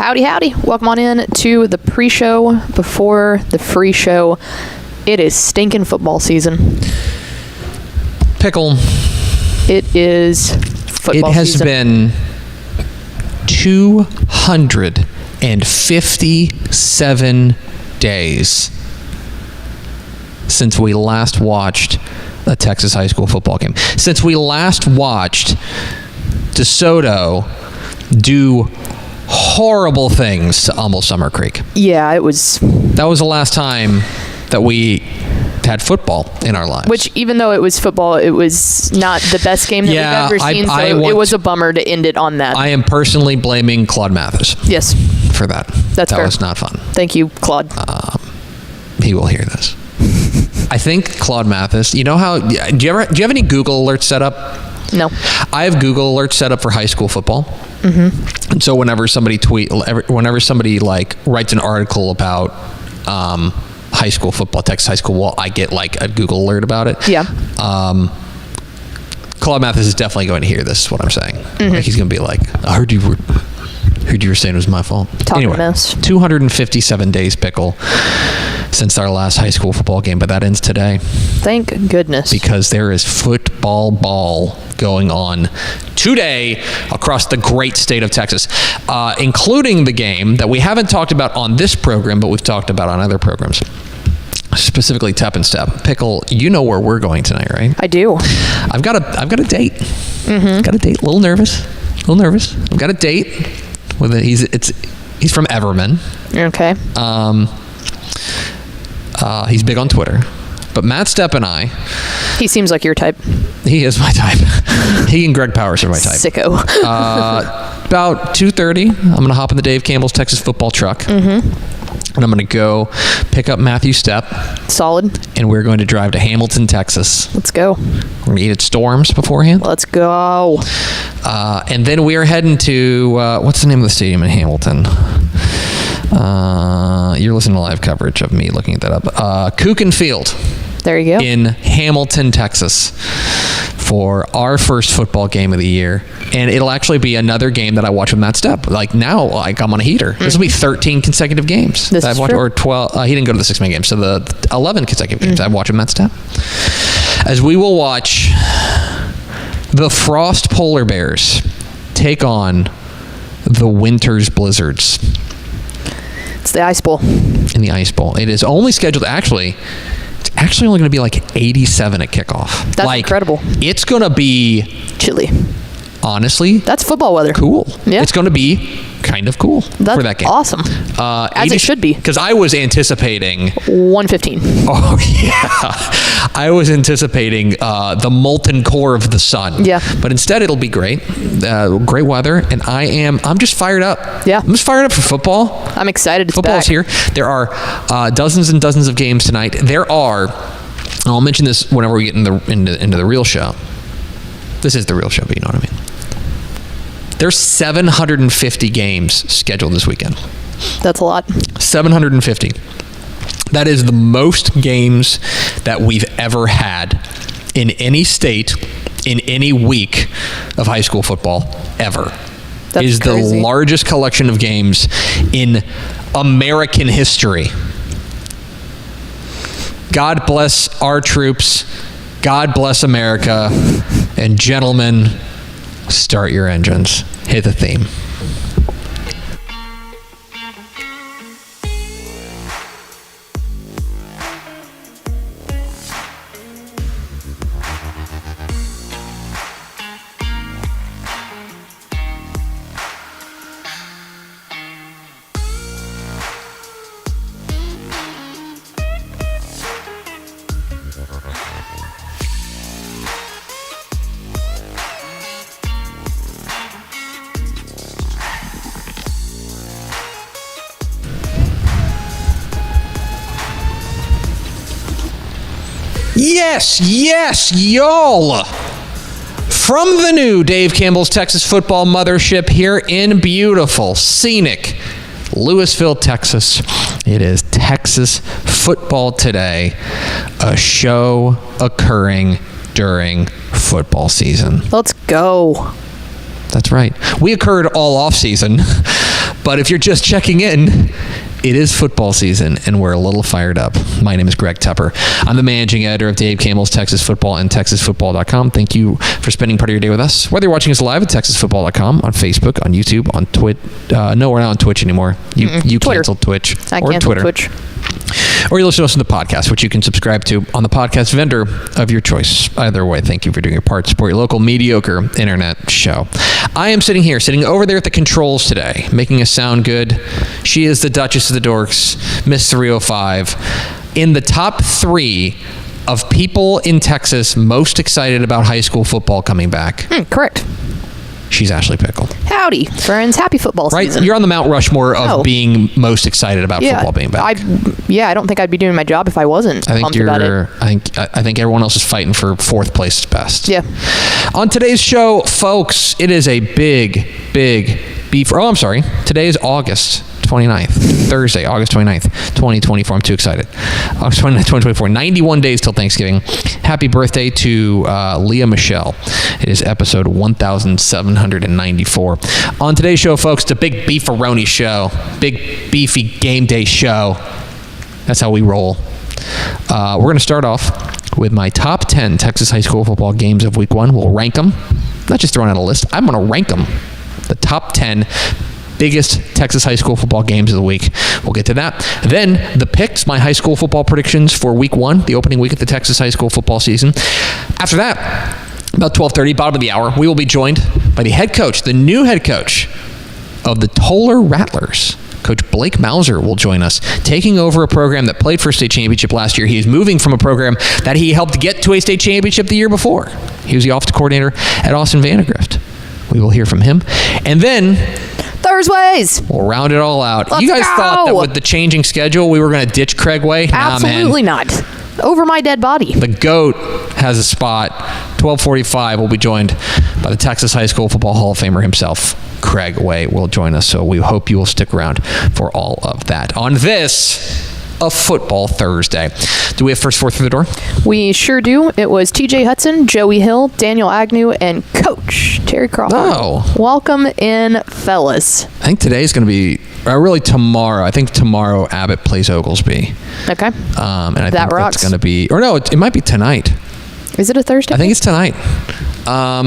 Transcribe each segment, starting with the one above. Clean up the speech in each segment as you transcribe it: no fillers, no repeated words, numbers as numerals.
Howdy, howdy. Welcome on in to the pre-show before the free show. It is stinking football season. Pickle. It is football season. It has been 257 days since we last watched a Texas high school football game. Since we last watched DeSoto do horrible things to Humble Summer Creek. Yeah, it was. That was the last time that we had football in our lives. Which, even though it was football, it was not the best game that we've ever seen. It was a bummer to end it on that. I am personally blaming Claude Mathis. Yes. For that. That's fair. That was not fun. Thank you, Claude. He will hear this. I think Claude Mathis, you know how, do you have any Google alerts set up? No. I have Google alerts set up for high school football. Mm-hmm. And so whenever somebody like writes an article about high school football, Texas high school, well, I get like a Google alert about it. Yeah. Claude Mathis is definitely going to hear this, is what I'm saying. Mm-hmm. Like, he's going to be like, I heard you were saying it was my fault. Anyway, 257 days, Pickle, since our last high school football game, but that ends today. Thank goodness. Because there is football ball going on today across the great state of Texas, including the game that we haven't talked about on this program, but we've talked about on other programs, specifically Tep and Step. Pickle, you know where we're going tonight, right? I do. I've got a date. Mm-hmm. Got a date. A little nervous. I've got a date with it. He's from Everman. Okay. He's big on Twitter. But Matt Stepp and I... He seems like your type. He is my type. He and Greg Powers are my type. Sicko. About 2:30, I'm going to hop in the Dave Campbell's Texas football truck. Mm-hmm. And I'm going to go pick up Matthew Stepp. Solid. And we're going to drive to Hamilton, Texas. Let's go. We're going to eat at Storms beforehand. Let's go. And then we are heading to... what's the name of the stadium in Hamilton? You're listening to live coverage of me looking that up. Kuchen Field. There you go. In Hamilton, Texas, for our first football game of the year. And it'll actually be another game that I watch with Matt Stepp. Like now, like I'm on a heater. Mm-hmm. This will be 13 consecutive games that I've watched, or 12. He didn't go to the 6-man game, so the 11 consecutive games I've watched with Matt Stepp. As we will watch the Frost Polar Bears take on the Winters Blizzards. It's the Ice Bowl. In the Ice Bowl. It is only scheduled, it's actually only going to be like 87 at kickoff. That's incredible. It's going to be... chilly. Honestly. That's football weather. Cool. Yeah. It's going to be kind of cool for that game. Awesome. As it should be. Because I was anticipating... 115. Oh, yeah. I was anticipating the molten core of the sun. Yeah. But instead, it'll be great. Great weather. And I'm just fired up. Yeah. I'm just fired up for football. I'm excited. Football's here. There are dozens and dozens of games tonight. There are... And I'll mention this whenever we get into the real show. This is the real show, but you know what I mean. There's 750 games scheduled this weekend. That's a lot. 750. That is the most games that we've ever had in any state in any week of high school football ever. That's is crazy. The largest collection of games in American history. God bless our troops. God bless America. And gentlemen, start your engines. Hit the theme. Yes, y'all. From the new Dave Campbell's Texas football mothership here in beautiful, scenic Lewisville, Texas. It is Texas Football Today, a show occurring during football season. Let's go. That's right. We occurred all off season, But if you're just checking in, it is football season, and we're a little fired up. My name is Greg Tupper. I'm the managing editor of Dave Campbell's Texas Football and TexasFootball.com. Thank you for spending part of your day with us. Whether you're watching us live at TexasFootball.com, on Facebook, on YouTube, on Twitch. No, we're not on Twitch anymore. You canceled Twitch. I or canceled Twitter. Twitch. Or you listen to us on the podcast, which you can subscribe to on the podcast vendor of your choice. Either way, thank you for doing your part to support your local mediocre internet show. I am sitting over there at the controls today, making us sound good. She is the Duchess of the Dorks, Miss 305, in the top 3 of people in Texas most excited about high school football coming back. Correct. She's Ashley Pickle. Howdy, friends. Happy football season. Right? You're on the Mount Rushmore of being most excited about football being back. I don't think I'd be doing my job if I wasn't pumped about it. I think everyone else is fighting for 4th place is best. Yeah. On today's show, folks, it is a big beef. Oh, I'm sorry. Today is August 29th, Thursday, August 29th, 2024. I'm too excited. August 29th, 2024. 91 days till Thanksgiving. Happy birthday to Leah Michelle. It is episode 1794. On today's show, folks, it's a big beefaroni show. Big beefy game day show. That's how we roll. We're going to start off with my top 10 Texas high school football games of week 1. We'll rank them. Not just throwing out a list. I'm going to rank them. The top 10 biggest Texas high school football games of the week. We'll get to that. Then the picks, my high school football predictions for week 1, the opening week of the Texas high school football season. After that, about 12:30, bottom of the hour, we will be joined by the head coach, the new head coach of the Tolar Rattlers. Coach Blake Mauser will join us, taking over a program that played for a state championship last year. He is moving from a program that he helped get to a state championship the year before. He was the offensive coordinator at Austin Vandegrift. We will hear from him. And then Thursdays. We'll round it all out. Let's you guys go. thought that with the changing schedule, we were going to ditch Craig Way? Absolutely not. Over my dead body. The GOAT has a spot. 12:45, we'll be joined by the Texas High School Football Hall of Famer himself. Craig Way will join us, so we hope you will stick around for all of that. On this, a football Thursday. Do we have first 4 through the door? We sure do. It was TJ Hudson, Joey Hill, Daniel Agnew, and Coach Terry Crawford. Oh. Welcome in, fellas. I think today's going to be, really tomorrow. I think tomorrow Abbott plays Oglesby. Okay. And I that think rocks. that's going to be, or no, it might be tonight. Is it a Thursday? I think it's tonight.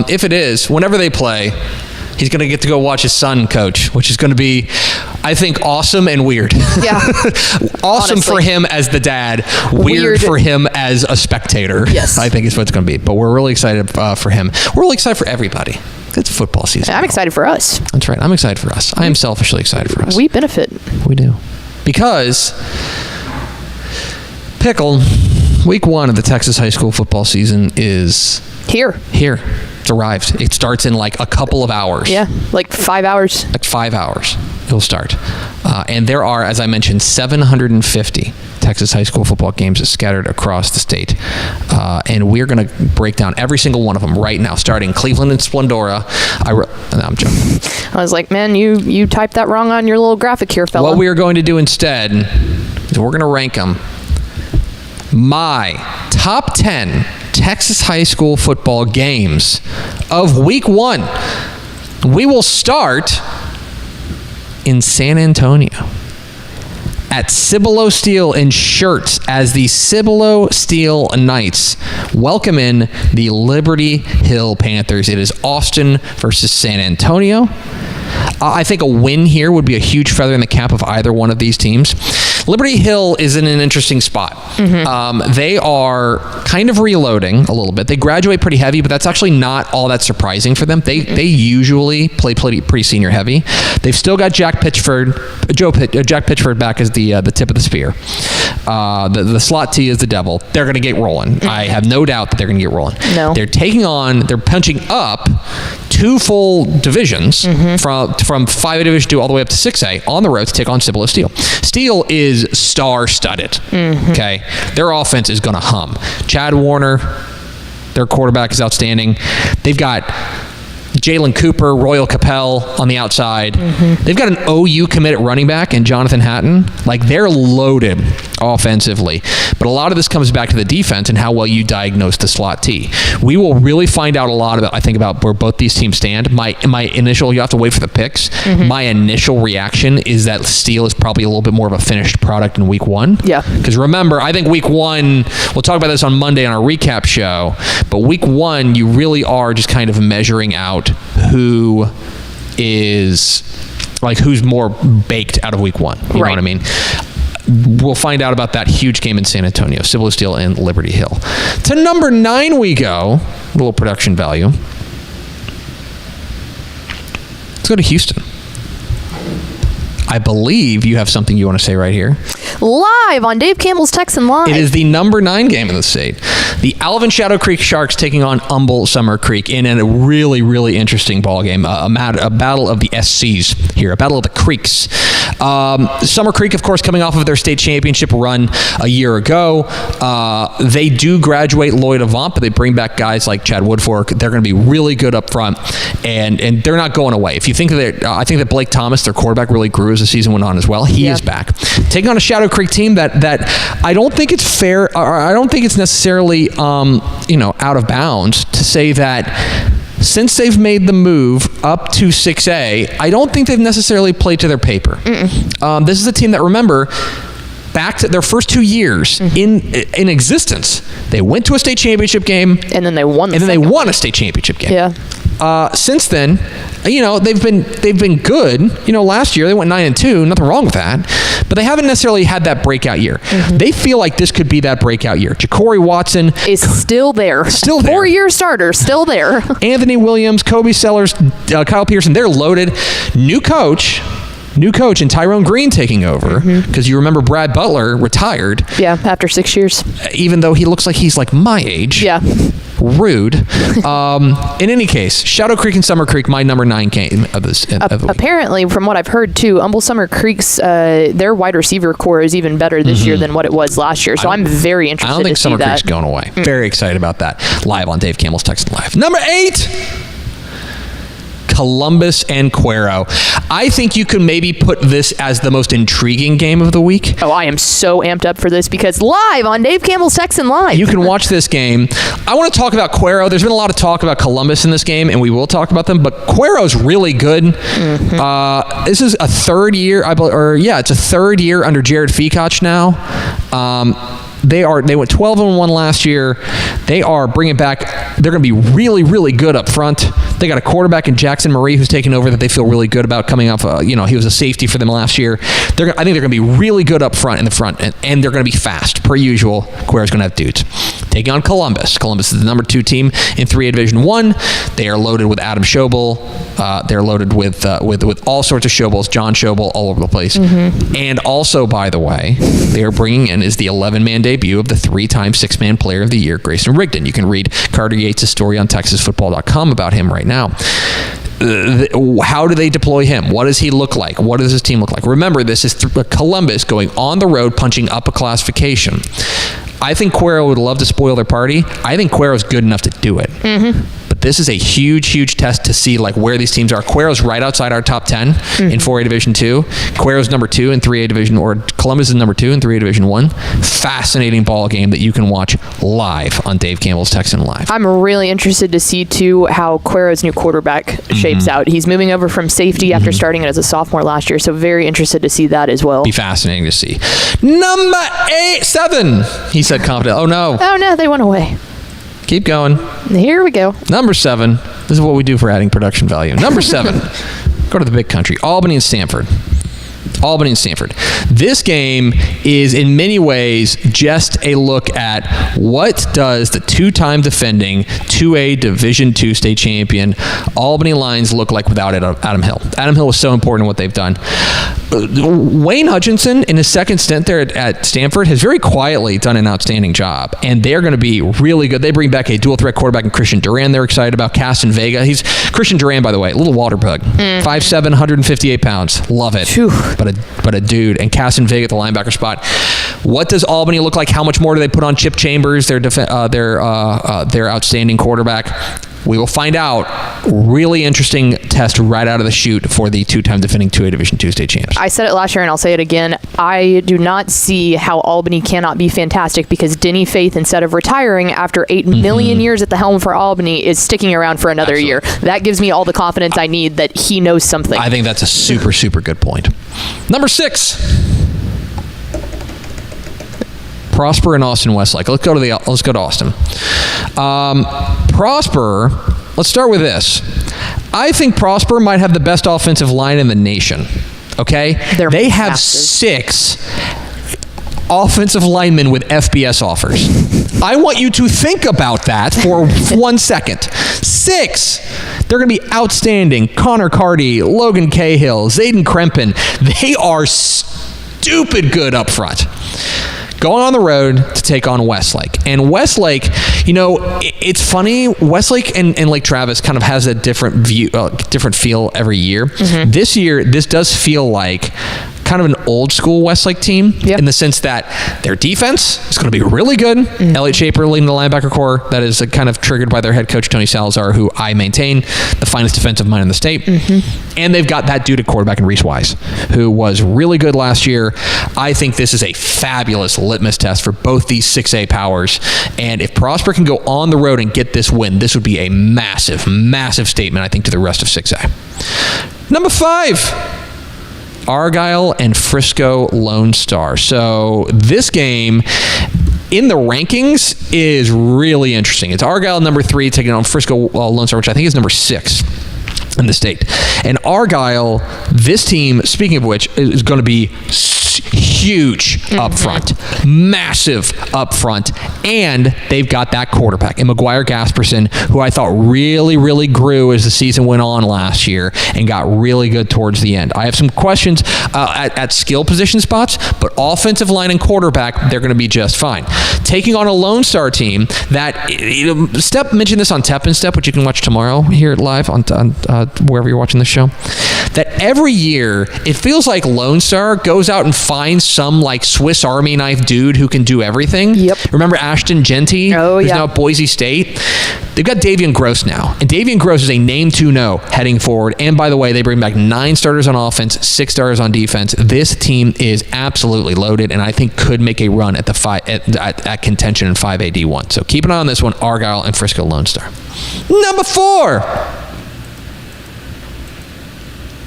If it is, whenever they play, he's going to get to go watch his son coach, which is going to be, I think, awesome and weird. Yeah. Awesome Honestly. for him as the dad, weird for him as a spectator. Yes. I think is what it's going to be. But we're really excited for him. We're really excited for everybody. It's football season. I'm excited for us. That's right. I'm excited for us. I am selfishly excited for us. We benefit. We do. Because, Pickle, week 1 of the Texas high school football season is Here. It's arrived. It starts in like a couple of hours. Yeah, like 5 hours. Like 5 hours. It'll start. And there are, as I mentioned, 750 Texas high school football games scattered across the state. And we're going to break down every single one of them right now, starting Cleveland and Splendora. No, I'm joking. I was like, man, you typed that wrong on your little graphic here, fella. What we are going to do instead is we're going to rank them. My top 10 Texas high school football games of week 1. We will start in San Antonio at Cibolo Steel in shirts as the Cibolo Steel Knights welcome in the Liberty Hill Panthers. It is Austin versus San Antonio. I think a win here would be a huge feather in the cap of either one of these teams. Liberty Hill is in an interesting spot. Mm-hmm. They are kind of reloading a little bit. They graduate pretty heavy, but that's actually not all that surprising for them. They usually play pretty senior heavy. They've still got Jack Pitchford back as the tip of the spear. The slot T is the devil. They're going to get rolling. Mm-hmm. I have no doubt that they're going to get rolling. No. They're punching up 2 full divisions from 5A Division 2 all the way up to 6A on the road to take on Cibolo Steel. Steel is star-studded. Mm-hmm. Okay, their offense is going to hum. Chad Warner, their quarterback, is outstanding. They've got Jalen Cooper, Royal Capel on the outside. Mm-hmm. They've got an OU committed running back in Jonathan Hatton. Like, they're loaded offensively. But a lot of this comes back to the defense and how well you diagnose the slot T. We will really find out a lot about where both these teams stand. My initial, you have to wait for the picks. My initial reaction is that Steele is probably a little bit more of a finished product in week 1. Yeah. Because remember, I think week 1, we'll talk about this on Monday on our recap show, but week 1, you really are just kind of measuring out who is, like, who's more baked out of week 1. You know what I mean? We'll find out about that huge game in San Antonio, Cibolo Steel and Liberty Hill. To number 9 we go. A little production value. Let's go to Houston. I believe you have something you want to say right here. Live on Dave Campbell's Texan Live. It is the number 9 game in the state. The Alvin Shadow Creek Sharks taking on Humble Summer Creek in a really, really interesting ball game. A battle of the SCs here, a battle of the Creeks. Summer Creek, of course, coming off of their state championship run a year ago. They do graduate Lloyd Avant, but they bring back guys like Chad Woodfork. They're going to be really good up front, and they're not going away. If you think that, I think that Blake Thomas, their quarterback, really grew as the season went on as well. He is back. Taking on a Shadow Creek team that I don't think it's fair, or I don't think it's necessarily out of bounds to say that since they've made the move up to 6A, I don't think they've necessarily played to their paper. This is a team that, remember, back to their first 2 years in existence, they went to a state championship game, and then they won. They won a state championship game. Yeah. Since then, they've been good. Last year they went 9-2. Nothing wrong with that, but they haven't necessarily had that breakout year. They feel like this could be that breakout year. Ja'Cory Watson is still there. 4-year starter, still there. Anthony Williams, Kobe Sellers, Kyle Pearson. They're loaded. New coach and Tyrone Green taking over, because you remember Brad Butler retired. Yeah, after 6 years. Even though he looks like he's like my age. Yeah. Rude. In any case, Shadow Creek and Summer Creek, my number 9 game of this. Apparently, from what I've heard too, Humble Summer Creek's their wide receiver core is even better this year than what it was last year. So I'm very interested. I don't think to Summer see Creek's that. going away. Very excited about that. Live on Dave Campbell's Texan Live. Number 8. Columbus and Cuero. I think you could maybe put this as the most intriguing game of the week. Oh, I am so amped up for this because live on Dave Campbell's Texan Live. You can watch this game. I want to talk about Cuero. There's been a lot of talk about Columbus in this game, and we will talk about them, but Cuero's really good. This is a third year, it's a third year under Jared Feacoch now. They went 12-1 last year. They are bringing back. They're going to be really, really good up front. They got a quarterback in Jackson Marie who's taken over that they feel really good about coming off. He was a safety for them last year. I think they're going to be really good up front in the front, and they're going to be fast per usual. Cuero's going to have dudes. Taking on Columbus. Columbus is the number 2 team in 3A Division 1. They are loaded with Adam Schobel. They're loaded with all sorts of Schobels, John Schobel, all over the place. And also, by the way, they are bringing in is the 11-man debut of the 3-time 6-man player of the year, Grayson Rigdon. You can read Carter Yates' story on TexasFootball.com about him right now. How do they deploy him? What does he look like? What does his team look like? Remember, this is Columbus going on the road, punching up a classification. I think Cuero would love to spoil their party. I think Cuero's good enough to do it. But this is a huge, huge test to see where these teams are. Cuero's right outside our top 10 in 4A Division 2. Cuero's number 2 in 3A Division, or Columbus is number 2 in 3A Division 1. Fascinating ball game that you can watch live on Dave Campbell's Texan Live. I'm really interested to see, too, how Cuero's new quarterback shapes out. He's moving over from safety after starting it as a sophomore last year, so very interested to see that as well. Be fascinating to see. Number 7. He said confident. Oh, no, they went away. Keep going. Here we go. Number 7. This is what we do for adding production value. Number 7. Go to the big country. Albany and Stanford. This game is in many ways just a look at what does the 2-time defending 2A Division II state champion Albany Lions look like without Adam Hill. Adam Hill was so important in what they've done. Wayne Hutchinson, in his second stint there at Stanford, has very quietly done an outstanding job, and they're going to be really good. They bring back a dual-threat quarterback in Christian Duran. They're excited about Caston Vega. He's Christian Duran, by the way, a little water bug. 5'7", 158 pounds. Love it. Phew. But a dude. And Caston Vega at the linebacker spot. What does Albany look like? How much more do they put on Chip Chambers, their outstanding quarterback? We will find out Really interesting test right out of the chute for the two-time defending 2A Division II state champs. I said it last year and I'll say it again. I do not see how Albany cannot be fantastic because Denny Faith, instead of retiring after 8 million years at the helm for Albany, is sticking around for another year. That gives me all the confidence I need that he knows something. I think that's a super, super good point. Number 6. Prosper and Austin Westlake. Let's go to Austin. Prosper, let's start with this. I think Prosper might have the best offensive line in the nation. Okay? They have massive. 6 offensive linemen with FBS offers. I want you to think about that for 1 second. 6. They're going to be outstanding. Connor Carty, Logan Cahill, Zayden Krempin. They are stupid good up front. Going on the road to take on Westlake. And Westlake, it's funny, Westlake and Lake Travis kind of has a different feel every year. Mm-hmm. This year, this does feel like kind of an old school Westlake team in the sense that their defense is going to be really good. Mm-hmm. Elliot Shaper leading the linebacker core. That is kind of triggered by their head coach, Tony Salazar, who I maintain the finest defensive mind in the state. Mm-hmm. And they've got that dude at quarterback in Reese Wise, who was really good last year. I think this is a fabulous litmus test for both these 6A powers. And if Prosper can go on the road and get this win, this would be a massive, massive statement, I think, to the rest of 6A. Number 5. Argyle and Frisco Lone Star. So this game in the rankings is really interesting. It's Argyle number 3 taking on Frisco Lone Star, which I think is number 6 in the state. And Argyle, this team, speaking of which, is going to be huge up front, massive up front, and they've got that quarterback in McGuire Gasperson, who I thought really, really grew as the season went on last year and got really good towards the end. I have some questions at skill position spots, but offensive line and quarterback, they're going to be just fine. Taking on a Lone Star team that, Step mentioned this on Tep and Step, which you can watch tomorrow here live on wherever you're watching this show, that every year it feels like Lone Star goes out and finds some like Swiss Army knife dude who can do everything. Yep. Remember Ashton Genty, who's now at Boise State? They've got Davian Gross now. And Davian Gross is a name to know heading forward. And by the way, they bring back 9 starters on offense, 6 starters on defense. This team is absolutely loaded and I think could make a run at at contention in 5A D1. So keep an eye on this one, Argyle and Frisco Lone Star. Number 4.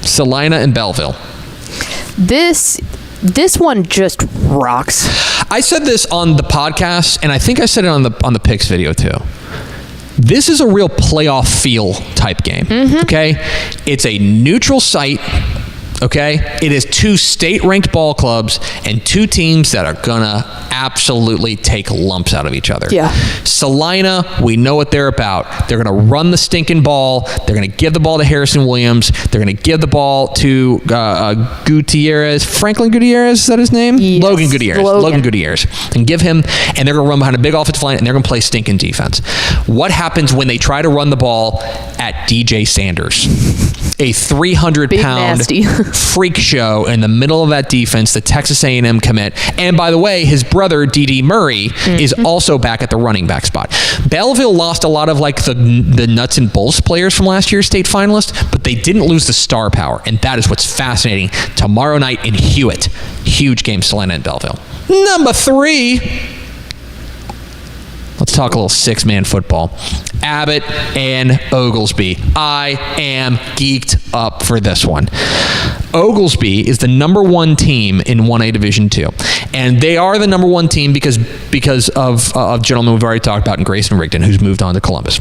Salina and Belleville. This one just rocks. I said this on the podcast, and I think I said it on the picks video too. This is a real playoff feel type game. Okay, it's a neutral site. Okay, it is 2 state-ranked ball clubs and 2 teams that are gonna absolutely take lumps out of each other. Yeah. Salina, we know what they're about. They're gonna run the stinking ball. They're gonna give the ball to Harrison Williams. They're gonna give the ball to Gutierrez. Franklin Gutierrez, is that his name? Yes. Logan Gutierrez. Logan Gutierrez. And give him, and they're gonna run behind a big offensive line, and they're gonna play stinking defense. What happens when they try to run the ball at DJ Sanders? A 300-pound freak show in the middle of that defense, the Texas A&M commit. And by the way, his brother, D.D. Murray, is also back at the running back spot. Belleville lost a lot of like the nuts and bolts players from last year's state finalist, but they didn't lose the star power. And that is what's fascinating. Tomorrow night in Hewitt. Huge game, Salina and Belleville. Number 3. Let's talk a little 6-man football. Abbott and Oglesby. I am geeked up for this one. Oglesby is the number 1 team in 1A Division II. And they are the number 1 team because of gentlemen we've already talked about in Grayson Rigdon, who's moved on to Columbus.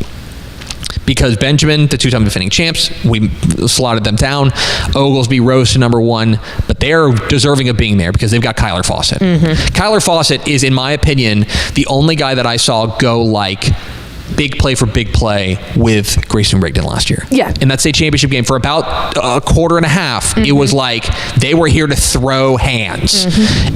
Because Benjamin, the 2-time defending champs, we slotted them down. Oglesby rose to number 1, but they're deserving of being there because they've got Kyler Fawcett. Kyler Fawcett is, in my opinion, the only guy that I saw go like big play for big play with Grayson Rigdon last year. Yeah. In that state championship game for about a quarter and a half, it was like they were here to throw hands.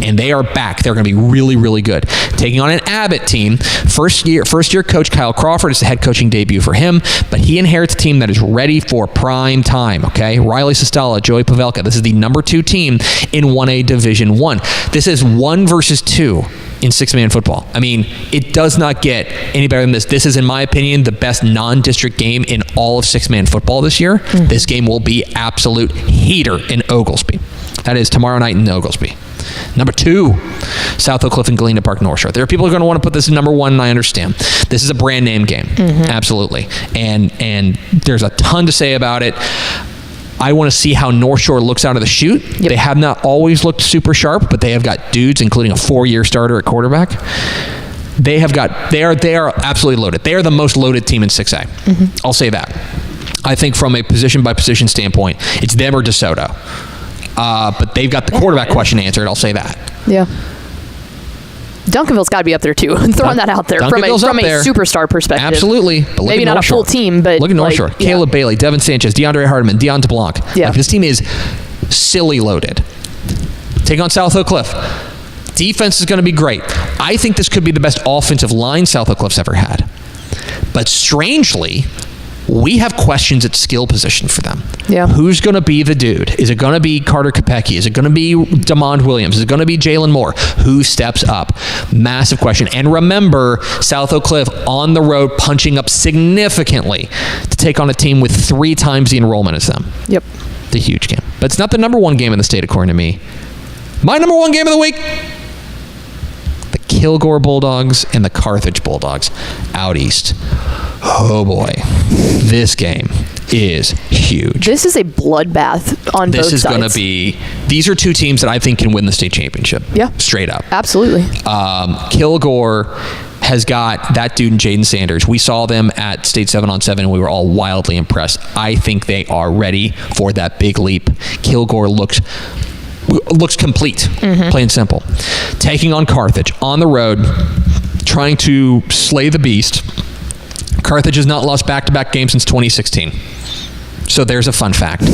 And they are back. They're going to be really, really good. Taking on an Abbott team. First year coach Kyle Crawford is the head coaching debut for him, but he inherits a team that is ready for prime time, okay? Riley Sestala, Joey Pavelka. This is the number 2 team in 1A Division 1. This is 1 versus 2 in 6-man football. I mean, it does not get any better than this. This is, in in my opinion, the best non-district game in all of six-man football this year. This game will be absolute heater in Oglesby. That is tomorrow night in Oglesby. Number 2, South Oak Cliff and Galena Park North Shore. There are people who are going to want to put this in number 1, and I understand. This is a brand name game. Absolutely. And there's a ton to say about it. I want to see how North Shore looks out of the chute. Yep. They have not always looked super sharp, but they have got dudes, including a 4-year starter at quarterback. They are absolutely loaded. They are the most loaded team in 6A. I'll say that. I think from a position-by-position standpoint, it's them or DeSoto. But they've got the quarterback question answered. I'll say that. Yeah. Duncanville's got to be up there too. Throwing that out there from a superstar perspective. Absolutely. But maybe not a full team, but look at North Shore. Caleb Bailey, Devin Sanchez, DeAndre Hardeman, Deon DeBlanc. Yeah. Like, this team is silly loaded. Take on South Oak Cliff. Defense is going to be great. I think this could be the best offensive line South Oak Cliff's ever had. But strangely, we have questions at skill position for them. Yeah. Who's going to be the dude? Is it going to be Carter Kopecky? Is it going to be Damond Williams? Is it going to be Jalen Moore? Who steps up? Massive question. And remember, South Oak Cliff on the road punching up significantly to take on a team with 3 times the enrollment as them. Yep. It's a huge game. But it's not the number 1 game in the state, according to me. My number 1 game of the week, the Kilgore Bulldogs and the Carthage Bulldogs out east. Oh boy, this game is huge. This is a bloodbath on both sides. This is going to be, these are 2 teams that I think can win the state championship. Yeah. Straight up. Absolutely. Kilgore has got that dude in Jaden Sanders. We saw them at State 7-on-7 and we were all wildly impressed. I think they are ready for that big leap. Kilgore looks complete, plain and simple. Taking on Carthage on the road, trying to slay the beast. Carthage has not lost back-to-back games since 2016. So there's a fun fact.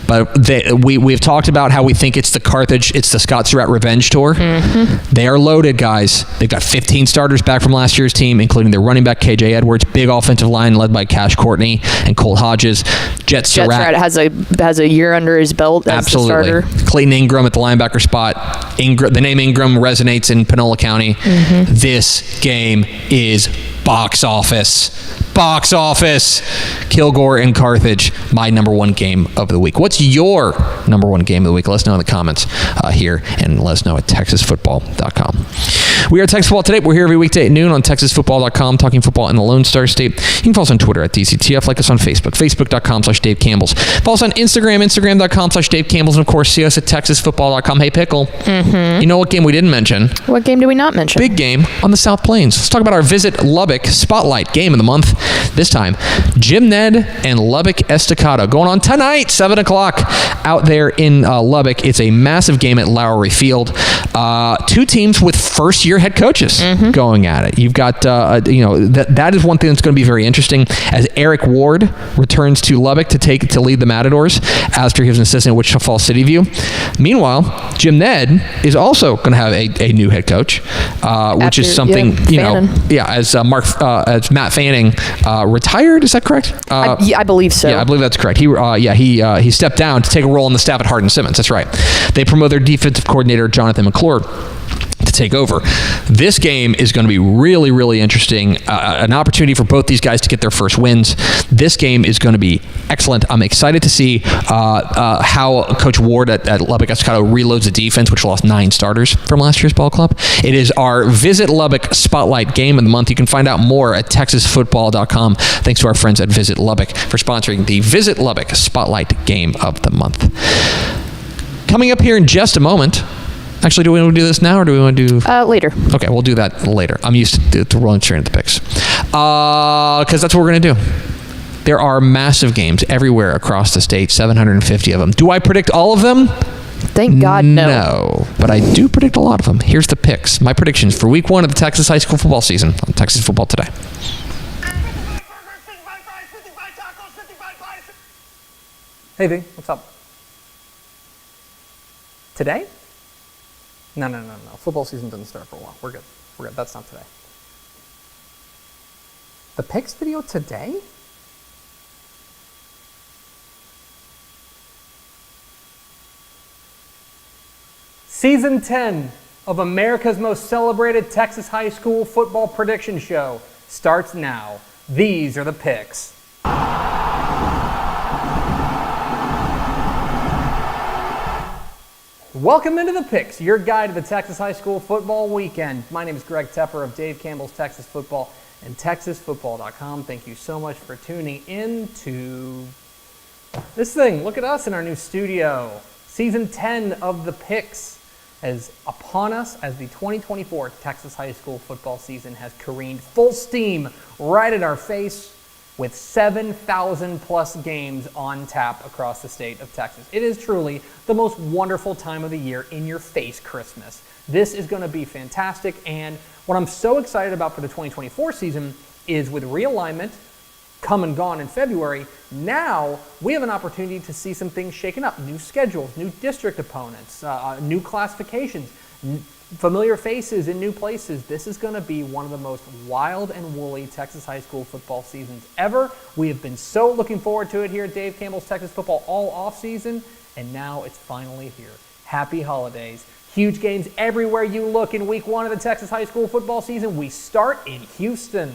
But we've talked about how we think it's the Scott Surratt Revenge Tour. They are loaded, guys. They've got 15 starters back from last year's team, including their running back, KJ Edwards, big offensive line led by Cash Courtney and Colt Hodges. Jet Surratt has a year under his belt as the starter. Clayton Ingram at the linebacker spot. The name Ingram resonates in Panola County. This game is box office. Kilgore and Carthage, my number 1 game of the week. What's your number 1 game of the week? Let us know in the comments here, and let us know at TexasFootball.com. We are Texas Football Today. We're here every weekday at noon on TexasFootball.com, talking football in the Lone Star State. You can follow us on Twitter at DCTF, like us on Facebook, Facebook.com/Dave Campbell's. Follow us on Instagram, Instagram.com/Dave Campbell's, and of course, see us at TexasFootball.com. Hey, Pickle, you know what game we didn't mention? What game did we not mention? Big game on the South Plains. Let's talk about our Visit Lubbock Spotlight game of the month. This time, Jim Ned and Lubbock Estacado going on tonight, 7 o'clock out there in Lubbock. It's a massive game at Lowry Field. 2 teams with first-year head coaches going at it. You've got, that is one thing that's going to be very interesting as Eric Ward returns to Lubbock to lead the Matadors after he was an assistant at Wichita Falls City View. Meanwhile, Jim Ned is also going to have a new head coach, which is something, as Matt Fanning retired. Is that correct? I believe so. Yeah, I believe that's correct. He stepped down to take a role in the staff at Hardin-Simmons. That's right. They promoted their defensive coordinator, Jonathan McClure, to take over. This game is going to be really, really interesting. An opportunity for both these guys to get their first wins. This game is going to be excellent. I'm excited to see how Coach Ward at Lubbock Estacado reloads the defense, which lost 9 starters from last year's ball club. It is our Visit Lubbock Spotlight game of the month. You can find out more at TexasFootball.com. Thanks to our friends at Visit Lubbock for sponsoring the Visit Lubbock Spotlight game of the month. Coming up here in just a moment. Actually, do we want to do this now, or do we want to do... Later. Okay, we'll do that later. I'm used to rolling straight into the picks. Because that's what we're going to do. There are massive games everywhere across the state, 750 of them. Do I predict all of them? Thank God, no. No, but I do predict a lot of them. Here's the picks. My predictions for week 1 of the Texas high school football season on Texas Football Today. Hey, V, what's up? Today? No. Football season doesn't start for a while. We're good. That's not today. The picks video today? Season 10 of America's most celebrated Texas high school football prediction show starts now. These are the picks. Welcome into the Picks, your guide to the Texas high school football weekend. My name is Greg Tepper of Dave Campbell's Texas Football and TexasFootball.com. Thank you so much for tuning in to this thing. Look at us in our new studio. Season 10 of the Picks is upon us as the 2024 Texas high school football season has careened full steam right at our face, with 7,000 plus games on tap across the state of Texas. It is truly the most wonderful time of the year, in your face Christmas. This is going to be fantastic, and what I'm so excited about for the 2024 season is, with realignment come and gone in February, now we have an opportunity to see some things shaken up. New schedules, new district opponents, new classifications, familiar faces in new places. This is going to be one of the most wild and woolly Texas high school football seasons ever. We have been so looking forward to it here at Dave Campbell's Texas Football all off season, and now it's finally here. Happy holidays. Huge games everywhere you look in week 1 of the Texas high school football season. We start in Houston.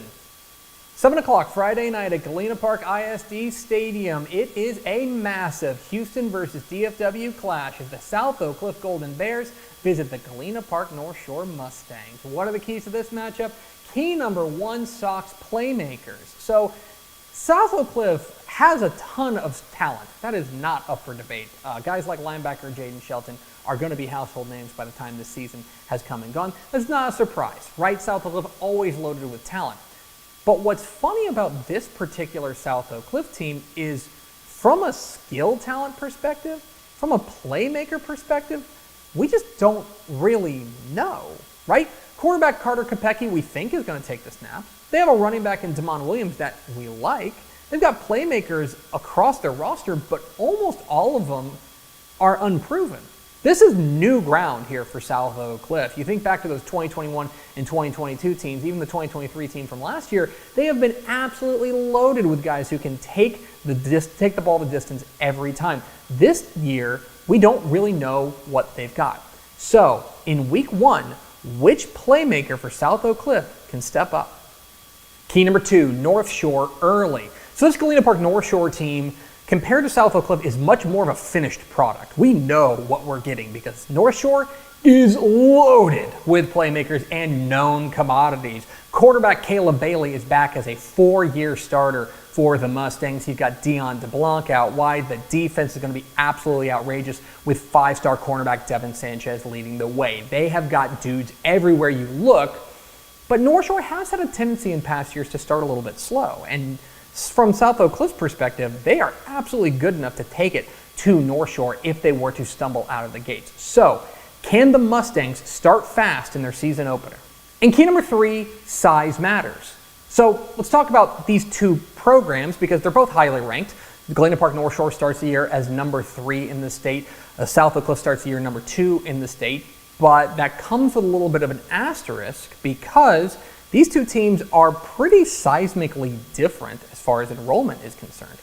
7 o'clock Friday night at Galena Park ISD Stadium. It is a massive Houston versus DFW clash as the South Oak Cliff Golden Bears visit the Galena Park North Shore Mustangs. What are the keys to this matchup? Key number 1, Sox playmakers. So South Oak Cliff has a ton of talent. That is not up for debate. Guys like linebacker Jaden Shelton are going to be household names by the time this season has come and gone. That's not a surprise, right? South Oak Cliff always loaded with talent. But what's funny about this particular South Oak Cliff team is, from a skill talent perspective, from a playmaker perspective, we just don't really know, right? Quarterback Carter Kopecky, we think, is going to take the snap. They have a running back in Damon Williams that we like. They've got playmakers across their roster, but almost all of them are unproven. This is new ground here for South Oak Cliff. You think back to those 2021 and 2022 teams, even the 2023 team from last year, they have been absolutely loaded with guys who can take the ball the distance every time. This year, we don't really know what they've got. So, in week 1, which playmaker for South Oak Cliff can step up? Key number 2, North Shore early. So this Galena Park North Shore team, compared to South Oak Cliff, is much more of a finished product. We know what we're getting because North Shore is loaded with playmakers and known commodities. Quarterback Caleb Bailey is back as a 4-year starter for the Mustangs. He's got Dion DeBlanc out wide. The defense is going to be absolutely outrageous, with 5-star cornerback Devin Sanchez leading the way. They have got dudes everywhere you look, but North Shore has had a tendency in past years to start a little bit slow, and from South Oak Cliff's perspective, they are absolutely good enough to take it to North Shore if they were to stumble out of the gates. So, can the Mustangs start fast in their season opener? And key number 3, size matters. So, let's talk about these two programs because they're both highly ranked. The Galena Park North Shore starts the year as number 3 in the state. South Oak Cliff starts the year number 2 in the state. But that comes with a little bit of an asterisk because these two teams are pretty seismically different as far as enrollment is concerned.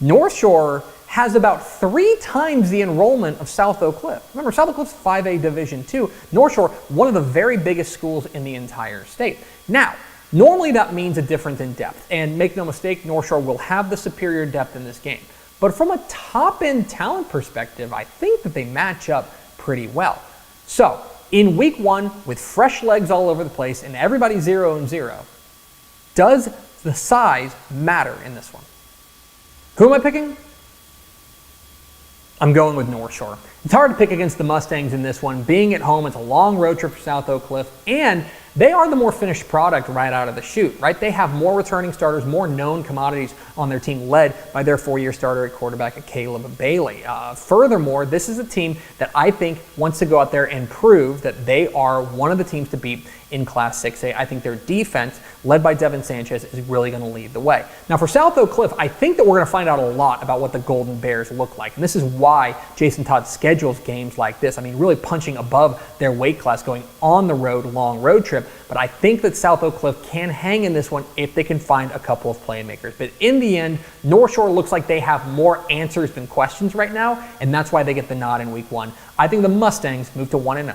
North Shore has about 3 times the enrollment of South Oak Cliff. Remember, South Oak Cliff's 5A Division II. North Shore, one of the very biggest schools in the entire state. Now, normally that means a difference in depth. And make no mistake, North Shore will have the superior depth in this game. But from a top-end talent perspective, I think that they match up pretty well. So, in week 1, with fresh legs all over the place and everybody 0-0, does the size matter in this one? Who am I picking? I'm going with North Shore. It's hard to pick against the Mustangs in this one. Being at home, it's a long road trip for South Oak Cliff, and they are the more finished product right out of the chute, right? They have more returning starters, more known commodities on their team, led by their 4-year starter at quarterback, Caleb Bailey. Furthermore, this is a team that I think wants to go out there and prove that they are one of the teams to beat in Class 6A. I think their defense, led by Devin Sanchez, is really going to lead the way. Now, for South Oak Cliff, I think that we're going to find out a lot about what the Golden Bears look like, and this is why Jason Todd schedules games like this. I mean, really punching above their weight class, going on the road, long road trip. But I think that South Oak Cliff can hang in this one if they can find a couple of playmakers. But in the end, North Shore looks like they have more answers than questions right now, and that's why they get the nod in week 1. I think the Mustangs move to 1-0.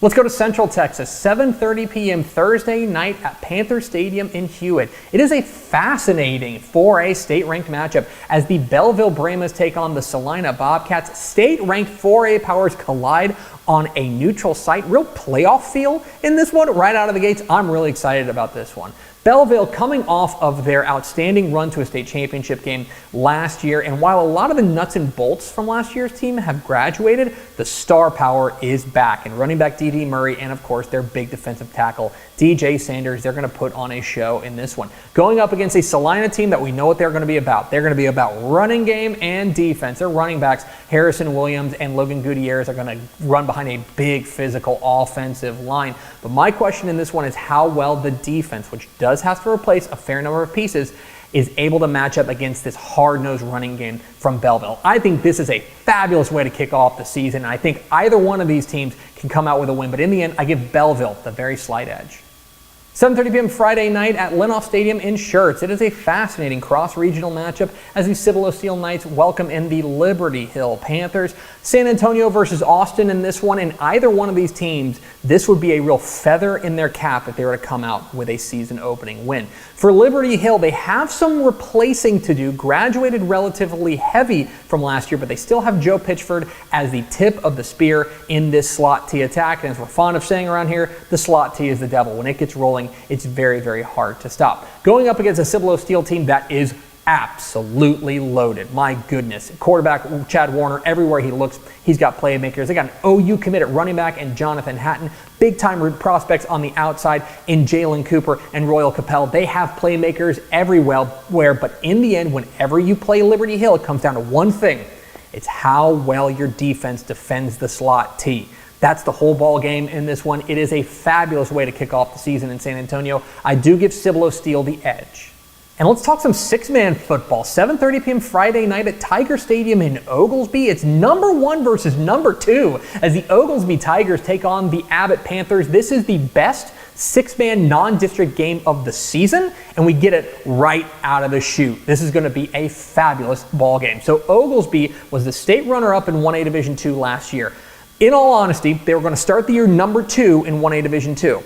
Let's go to Central Texas, 7:30 p.m. Thursday night at Panther Stadium in Hewitt. It is a fascinating 4A state-ranked matchup as the Belleville Brahmas take on the Salina Bobcats. State-ranked 4A powers collide on a neutral site. Real playoff feel in this one right out of the gates. I'm really excited about this one. Belleville coming off of their outstanding run to a state championship game last year, and while a lot of the nuts and bolts from last year's team have graduated, the star power is back. And running back D.D. Murray and, of course, their big defensive tackle, DJ Sanders, they're going to put on a show in this one. Going up against a Salina team that we know what they're going to be about. They're going to be about running game and defense. Their running backs, Harrison Williams and Logan Gutierrez, are going to run behind a big physical offensive line. But my question in this one is how well the defense, which does have to replace a fair number of pieces, is able to match up against this hard-nosed running game from Belleville. I think this is a fabulous way to kick off the season. I think either one of these teams can come out with a win, but in the end, I give Belleville the very slight edge. 7:30 p.m. Friday night at Lenoff Stadium in Schertz. It is a fascinating cross-regional matchup as the Cibolo Steel Knights welcome in the Liberty Hill Panthers. San Antonio versus Austin in this one, and either one of these teams, this would be a real feather in their cap if they were to come out with a season-opening win. For Liberty Hill, they have some replacing to do, graduated relatively heavy from last year, but they still have Joe Pitchford as the tip of the spear in this slot T attack, and as we're fond of saying around here, the slot T is the devil. When it gets rolling, it's very, very hard to stop. Going up against a Cibolo Steel team that is absolutely loaded. My goodness. Quarterback Chad Warner, everywhere he looks, he's got playmakers. They got an OU committed running back and Jonathan Hatton. Big-time prospects on the outside in Jalen Cooper and Royal Capel. They have playmakers everywhere, but in the end, whenever you play Liberty Hill, it comes down to one thing. It's how well your defense defends the slot T. That's the whole ball game in this one. It is a fabulous way to kick off the season in San Antonio. I do give Cibolo Steel the edge. And let's talk some six-man football. 7:30 p.m. Friday night at Tiger Stadium in Oglesby. It's number 1 versus number 2 as the Oglesby Tigers take on the Abbott Panthers. This is the best six-man non-district game of the season, and we get it right out of the chute. This is going to be a fabulous ball game. So Oglesby was the state runner-up in 1A Division II last year. In all honesty, they were going to start the year number 2 in 1A Division II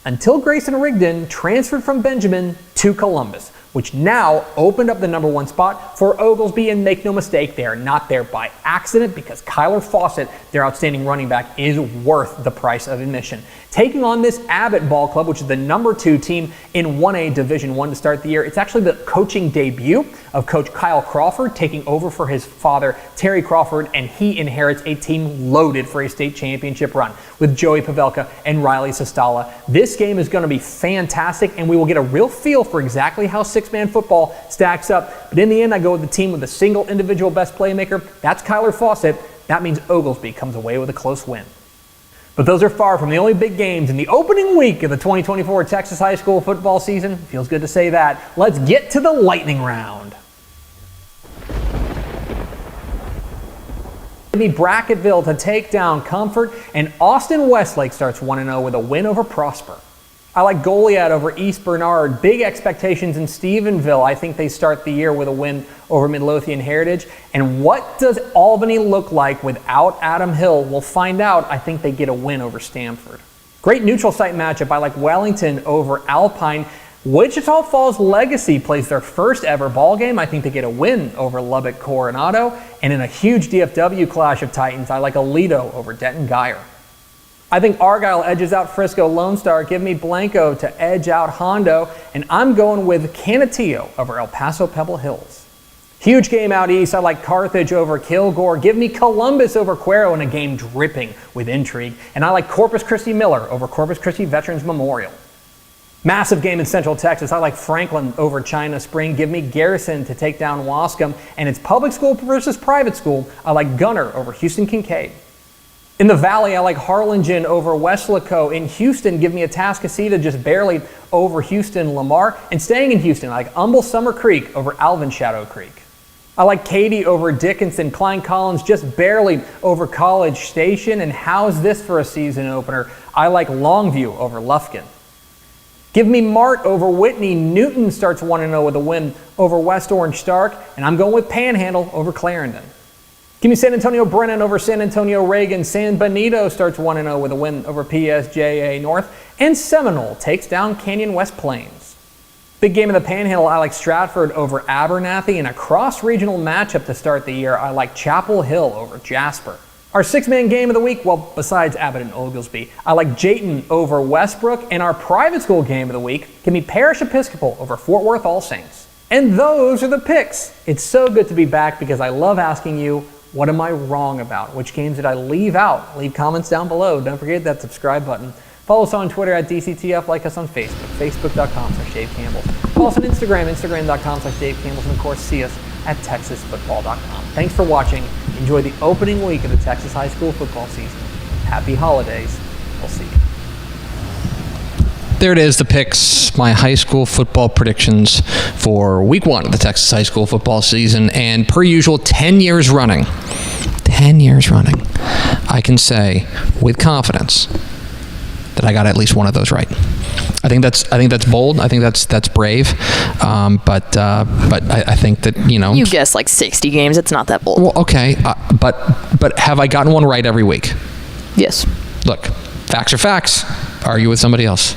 until Grayson Rigdon transferred from Benjamin to Columbus, which now opened up the number 1 spot for Oglesby. And make no mistake, they are not there by accident because Kyler Fawcett, their outstanding running back, is worth the price of admission. Taking on this Abbott Ball Club, which is the number 2 team in 1A Division I to start the year. It's actually the coaching debut of Coach Kyle Crawford, taking over for his father, Terry Crawford, and he inherits a team loaded for a state championship run with Joey Pavelka and Riley Sestala. This game is going to be fantastic, and we will get a real feel for exactly how six-man football stacks up. But in the end, I go with the team with a single individual best playmaker. That's Kyler Fawcett. That means Oglesby comes away with a close win. But those are far from the only big games in the opening week of the 2024 Texas high school football season. Feels good to say that. Let's get to the lightning round. Bracketville to take down Comfort, and Austin Westlake starts 1-0 with a win over Prosper. I like Goliad over East Bernard. Big expectations in Stephenville. I think they start the year with a win over Midlothian Heritage. And what does Albany look like without Adam Hill? We'll find out. I think they get a win over Stamford. Great neutral site matchup. I like Wellington over Alpine. Wichita Falls Legacy plays their first ever ball game. I think they get a win over Lubbock Coronado. And in a huge DFW clash of titans, I like Aledo over Denton Geyer. I think Argyle edges out Frisco Lone Star. Give me Blanco to edge out Hondo. And I'm going with Canutillo over El Paso Pebble Hills. Huge game out east. I like Carthage over Kilgore. Give me Columbus over Cuero in a game dripping with intrigue. And I like Corpus Christi Miller over Corpus Christi Veterans Memorial. Massive game in Central Texas. I like Franklin over China Spring. Give me Garrison to take down Wascom. And it's public school versus private school. I like Gunner over Houston Kincaid. In the Valley, I like Harlingen over Weslaco. In Houston, give me Atascocita just barely over Houston Lamar. And staying in Houston, I like Humble Summer Creek over Alvin Shadow Creek. I like Katy over Dickinson. Klein Collins just barely over College Station. And how's this for a season opener? I like Longview over Lufkin. Give me Mart over Whitney. Newton starts 1-0 with a win over West Orange Stark. And I'm going with Panhandle over Clarendon. Give me San Antonio Brennan over San Antonio Reagan. San Benito starts 1-0 with a win over PSJA North. And Seminole takes down Canyon West Plains. Big game of the Panhandle, I like Stratford over Abernathy. In a cross-regional matchup to start the year, I like Chapel Hill over Jasper. Our six-man game of the week, well, besides Abbott and Oglesby, I like Jayton over Westbrook. And our private school game of the week, give me Parish Episcopal over Fort Worth All Saints. And those are the picks. It's so good to be back because I love asking you, what am I wrong about? Which games did I leave out? Leave comments down below. Don't forget that subscribe button. Follow us on Twitter at DCTF. Like us on Facebook, facebook.com/Dave Campbell. Follow us on Instagram, instagram.com/Dave Campbell. And of course, see us at texasfootball.com. Thanks for watching. Enjoy the opening week of the Texas high school football season. Happy holidays. We'll see you. There it is, the picks, my high school football predictions for week 1 of the Texas high school football season. And per usual, 10 years running, I can say with confidence that I got at least one of those right. I think that's bold. I think that's brave. But I think that, You guessed like 60 games. It's not that bold. Well, okay. But have I gotten one right every week? Yes. Look, facts are facts. Argue with somebody else.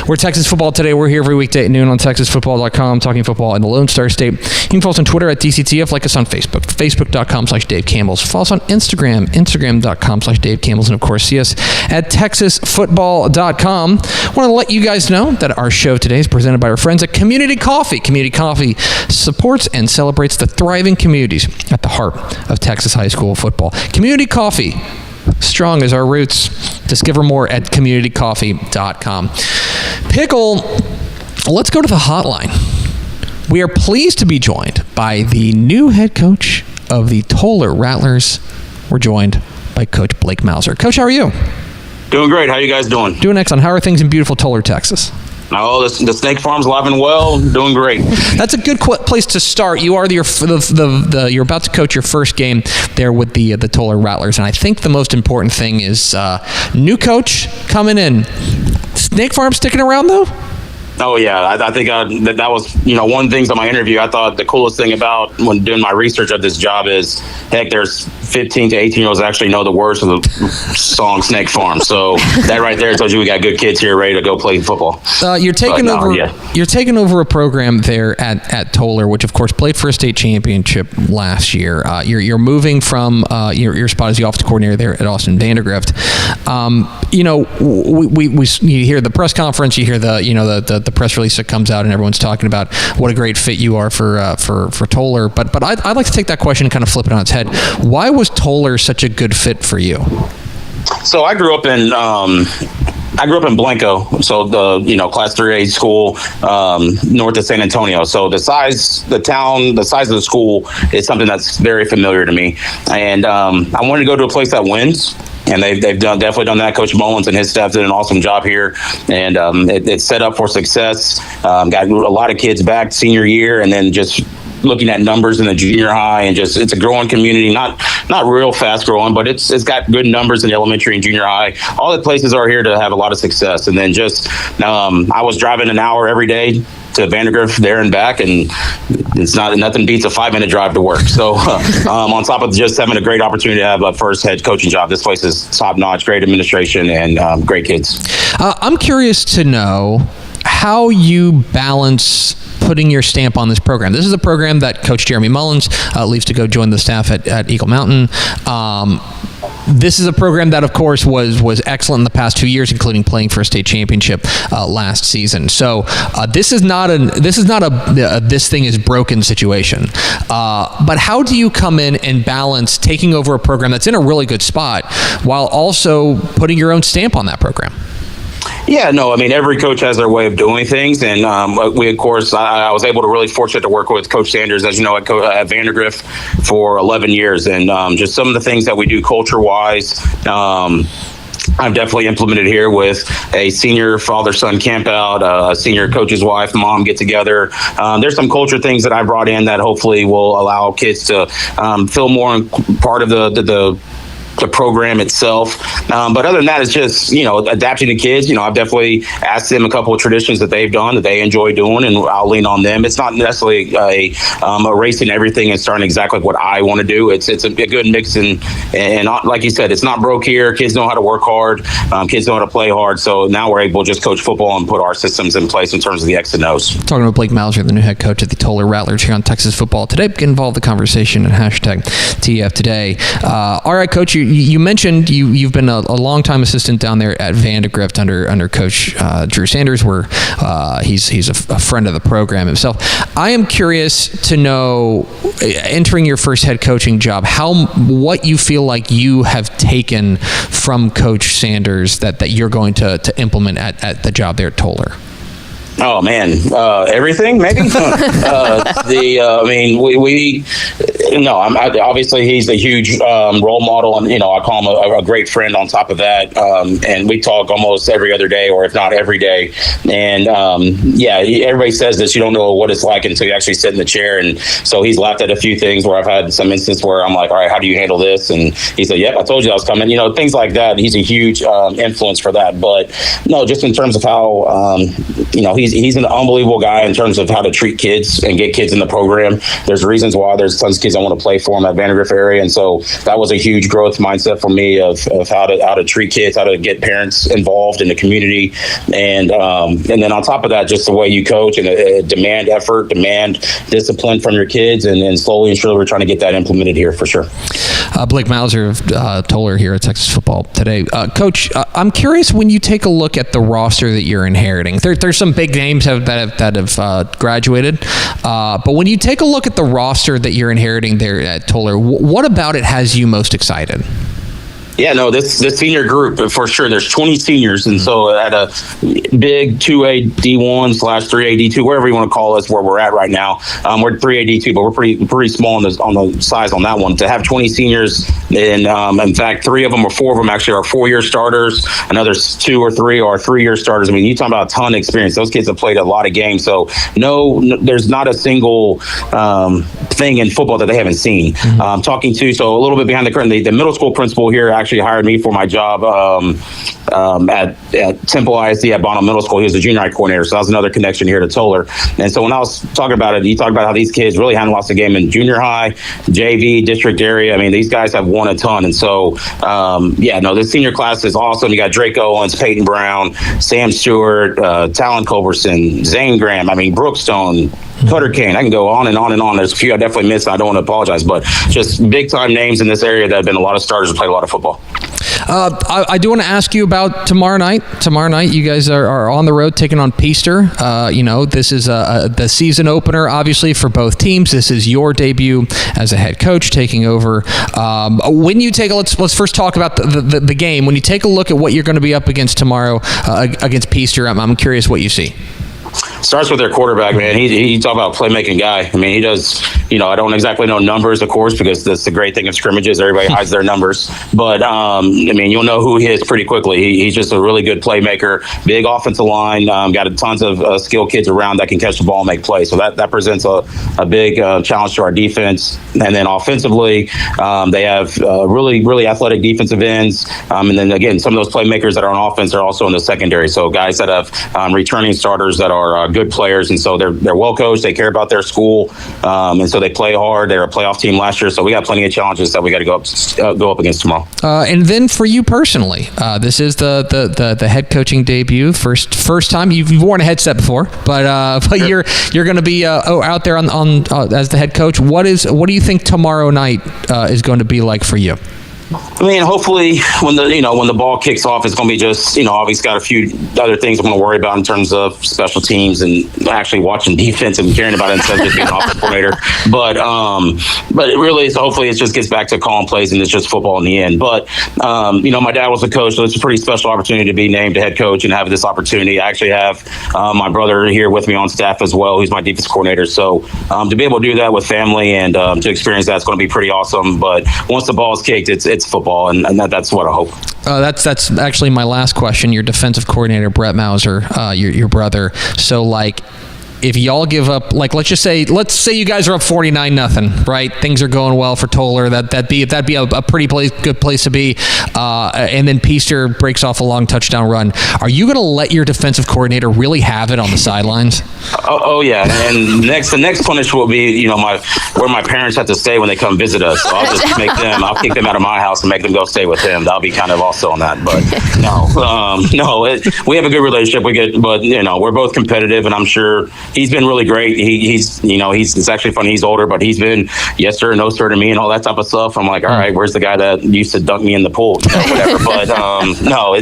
We're Texas Football Today. We're here every weekday at noon on TexasFootball.com, talking football in the Lone Star State. You can follow us on Twitter at DCTF. Like us on Facebook, Facebook.com/Dave Campbell's. Follow us on Instagram, Instagram.com/Dave Campbell's. And of course, see us at TexasFootball.com. I want to let you guys know that our show today is presented by our friends at Community Coffee. Community Coffee supports and celebrates the thriving communities at the heart of Texas high school football. Community Coffee. Strong as our roots. Discover more at communitycoffee.com. Pickle, let's go to the hotline. We are pleased to be joined by the new head coach of the Tolar Rattlers. We're joined by Coach Blake Mauser. Coach, how are you? Doing great. How you guys doing? Doing excellent. How are things in beautiful Tolar, Texas? Oh, the Snake Farm's alive and well, doing great. That's a good place to start. You are you're about to coach your first game there with the Tolar Rattlers, and I think the most important thing is new coach coming in. Snake Farm sticking around though? Oh yeah, I think that was one of the things on my interview. I thought the coolest thing about when doing my research of this job is, heck, there's 15 to 18-year-olds that actually know the words of the song Snake Farm. So that right there tells you we got good kids here ready to go play football. You're taking over a program there at Tolar, which of course played for a state championship last year. You're moving from your spot as the offensive coordinator there at Austin Vandergrift. You hear the press conference, you hear the press release that comes out, and everyone's talking about what a great fit you are for Tolar. But I'd like to take that question and kind of flip it on its head. Why was Tolar such a good fit for you? So I grew up in Blanco, so the Class 3A school north of San Antonio. So the size of the school is something that's very familiar to me, and I wanted to go to a place that wins. And they've definitely done that. Coach Mullins and his staff did an awesome job here, and it's set up for success. Got a lot of kids back senior year, and then just looking at numbers in the junior high, and just it's a growing community, not real fast growing, but it's got good numbers in the elementary and junior high. All the places are here to have a lot of success. And then just I was driving an hour every day to Vandergrift there and back, and nothing beats a 5-minute drive to work. So on top of just having a great opportunity to have a first head coaching job, this place is top notch, great administration, and great kids. I'm curious to know how you balance putting your stamp on this program. This is a program that Coach Jeremy Mullins leaves to go join the staff at Eagle Mountain. This is a program that, of course, was excellent in the past 2 years, including playing for a state championship last season. So this is not a this thing is broken situation. But how do you come in and balance taking over a program that's in a really good spot while also putting your own stamp on that program? Yeah, no, I mean, every coach has their way of doing things. And we, of course, I was able to really fortunate to work with Coach Sanders, as you know, at Vandergrift for 11 years. And just some of the things that we do culture-wise, I've definitely implemented here with a senior father-son camp out, a senior coach's wife, mom get together. There's some culture things that I brought in that hopefully will allow kids to feel more part of the the program itself. But other than that, it's just, adapting to kids. I've definitely asked them a couple of traditions that they've done that they enjoy doing, and I'll lean on them. It's not necessarily erasing everything and starting exactly what I want to do. It's a good mix, and like you said, it's not broke here. Kids know how to work hard. Kids know how to play hard. So now we're able to just coach football and put our systems in place in terms of the X and O's. Talking with Blake Mauser, the new head coach at the Tolar Rattlers here on Texas Football Today. Get involved in the conversation at #TF Today. All right, Coach, you mentioned you've been a long-time assistant down there at Vandegrift under Coach Drew Sanders, where he's a friend of the program himself. I am curious to know, entering your first head coaching job, what you feel like you have taken from Coach Sanders that you're going to implement at the job there at Tolar. Oh man, everything maybe. Obviously he's a huge role model, and I call him a great friend on top of that. And we talk almost every other day, or if not every day. And everybody says this: you don't know what it's like until you actually sit in the chair. And so he's laughed at a few things where I've had some instance where I'm like, all right, how do you handle this? And he said, yep, I told you I was coming. Things like that. He's a huge influence for that. But no, just in terms of how he's an unbelievable guy in terms of how to treat kids and get kids in the program. There's reasons why there's tons of kids that want to play for him at Vandegrift area, and so that was a huge growth mindset for me of how to treat kids, how to get parents involved in the community, and then on top of that, just the way you coach and demand effort, demand discipline from your kids, and slowly and surely we're trying to get that implemented here for sure. Blake Mauser of Tolar here at Texas Football Today. Coach, I'm curious, when you take a look at the roster that you're inheriting, there's some big names that have graduated, but when you take a look at the roster that you're inheriting there at Tolar, what about it has you most excited? Yeah, no, this senior group, for sure, there's 20 seniors. And so at a big 2A D1 / 3A D2, wherever you want to call us, where we're at right now, we're 3A D2, but we're pretty small on the size on that one. To have 20 seniors, and in fact, 3 of them or 4 of them actually are 4-year starters. Another 2 or 3 are 3-year starters. I mean, you talk about a ton of experience. Those kids have played a lot of games. So no, there's not a single thing in football that they haven't seen. Talking to, so a little bit behind the curtain, the middle school principal here actually hired me for my job at Temple ISD at Bonham Middle School. He was the junior high coordinator, so that was another connection here to Tolar. And so when I was talking about it, he talked about how these kids really hadn't lost a game in junior high, JV, district area. I mean, these guys have won a ton. And so, this senior class is awesome. You got Drake Owens, Peyton Brown, Sam Stewart, Talon Culberson, Zane Graham, Brookstone, Cutter Kane. I can go on and on and on. There's a few I definitely missed. I don't want to apologize, but just big time names in this area that have been a lot of starters and played a lot of football. I do want to ask you about tomorrow night. Tomorrow night, you guys are on the road taking on Peaster. This is the season opener, obviously, for both teams. This is your debut as a head coach, taking over. When you take let's first talk about the game. When you take a look at what you're going to be up against tomorrow against Peaster, I'm curious what you see. Starts with their quarterback, man. He talk about playmaking guy. I mean, he does. I don't exactly know numbers, of course, because that's the great thing of scrimmages. Everybody hides their numbers, but you'll know who he is pretty quickly. He's just a really good playmaker. Big offensive line. Got tons of skilled kids around that can catch the ball and make plays. So that presents a big challenge to our defense. And then offensively, they have really, really athletic defensive ends. And then again, some of those playmakers that are on offense are also in the secondary. So guys that have returning starters that are good players, and so they're well coached. They care about their school, and so they play hard. They're a playoff team last year, so we got plenty of challenges that we got to go up against tomorrow. And then for you personally, this is the head coaching debut. First time you've worn a headset before, but sure. you're going to be out there on as the head coach. What do you think tomorrow night is going to be like for you? I mean, hopefully when the ball kicks off, it's going to be just, obviously got a few other things I'm going to worry about in terms of special teams and actually watching defense and caring about it instead of just being an offensive coordinator. But it really is, hopefully it just gets back to calling plays and it's just football in the end. But, my dad was a coach, so it's a pretty special opportunity to be named head coach and have this opportunity. I actually have my brother here with me on staff as well, who's my defense coordinator. So to be able to do that with family and to experience that, it's going to be pretty awesome. But once the ball is kicked, it's football, and that's what I hope. That's actually my last question. Your defensive coordinator, Brett Mauser, your brother. So, if y'all give up, like let's say you guys are up 49-0, right? Things are going well for Tolar. That'd be a pretty good place to be. And then Peaster breaks off a long touchdown run. Are you going to let your defensive coordinator really have it on the sidelines? Oh yeah, and the next punishment will be where my parents have to stay when they come visit us. So I'll kick them out of my house and make them go stay with him. That'll be kind of also on that. But we have a good relationship. But we're both competitive, and I'm sure he's been really great. It's actually funny. He's older, but he's been yes sir, no sir to me, and all that type of stuff. I'm like, all right, where's the guy that used to dunk me in the pool, whatever. But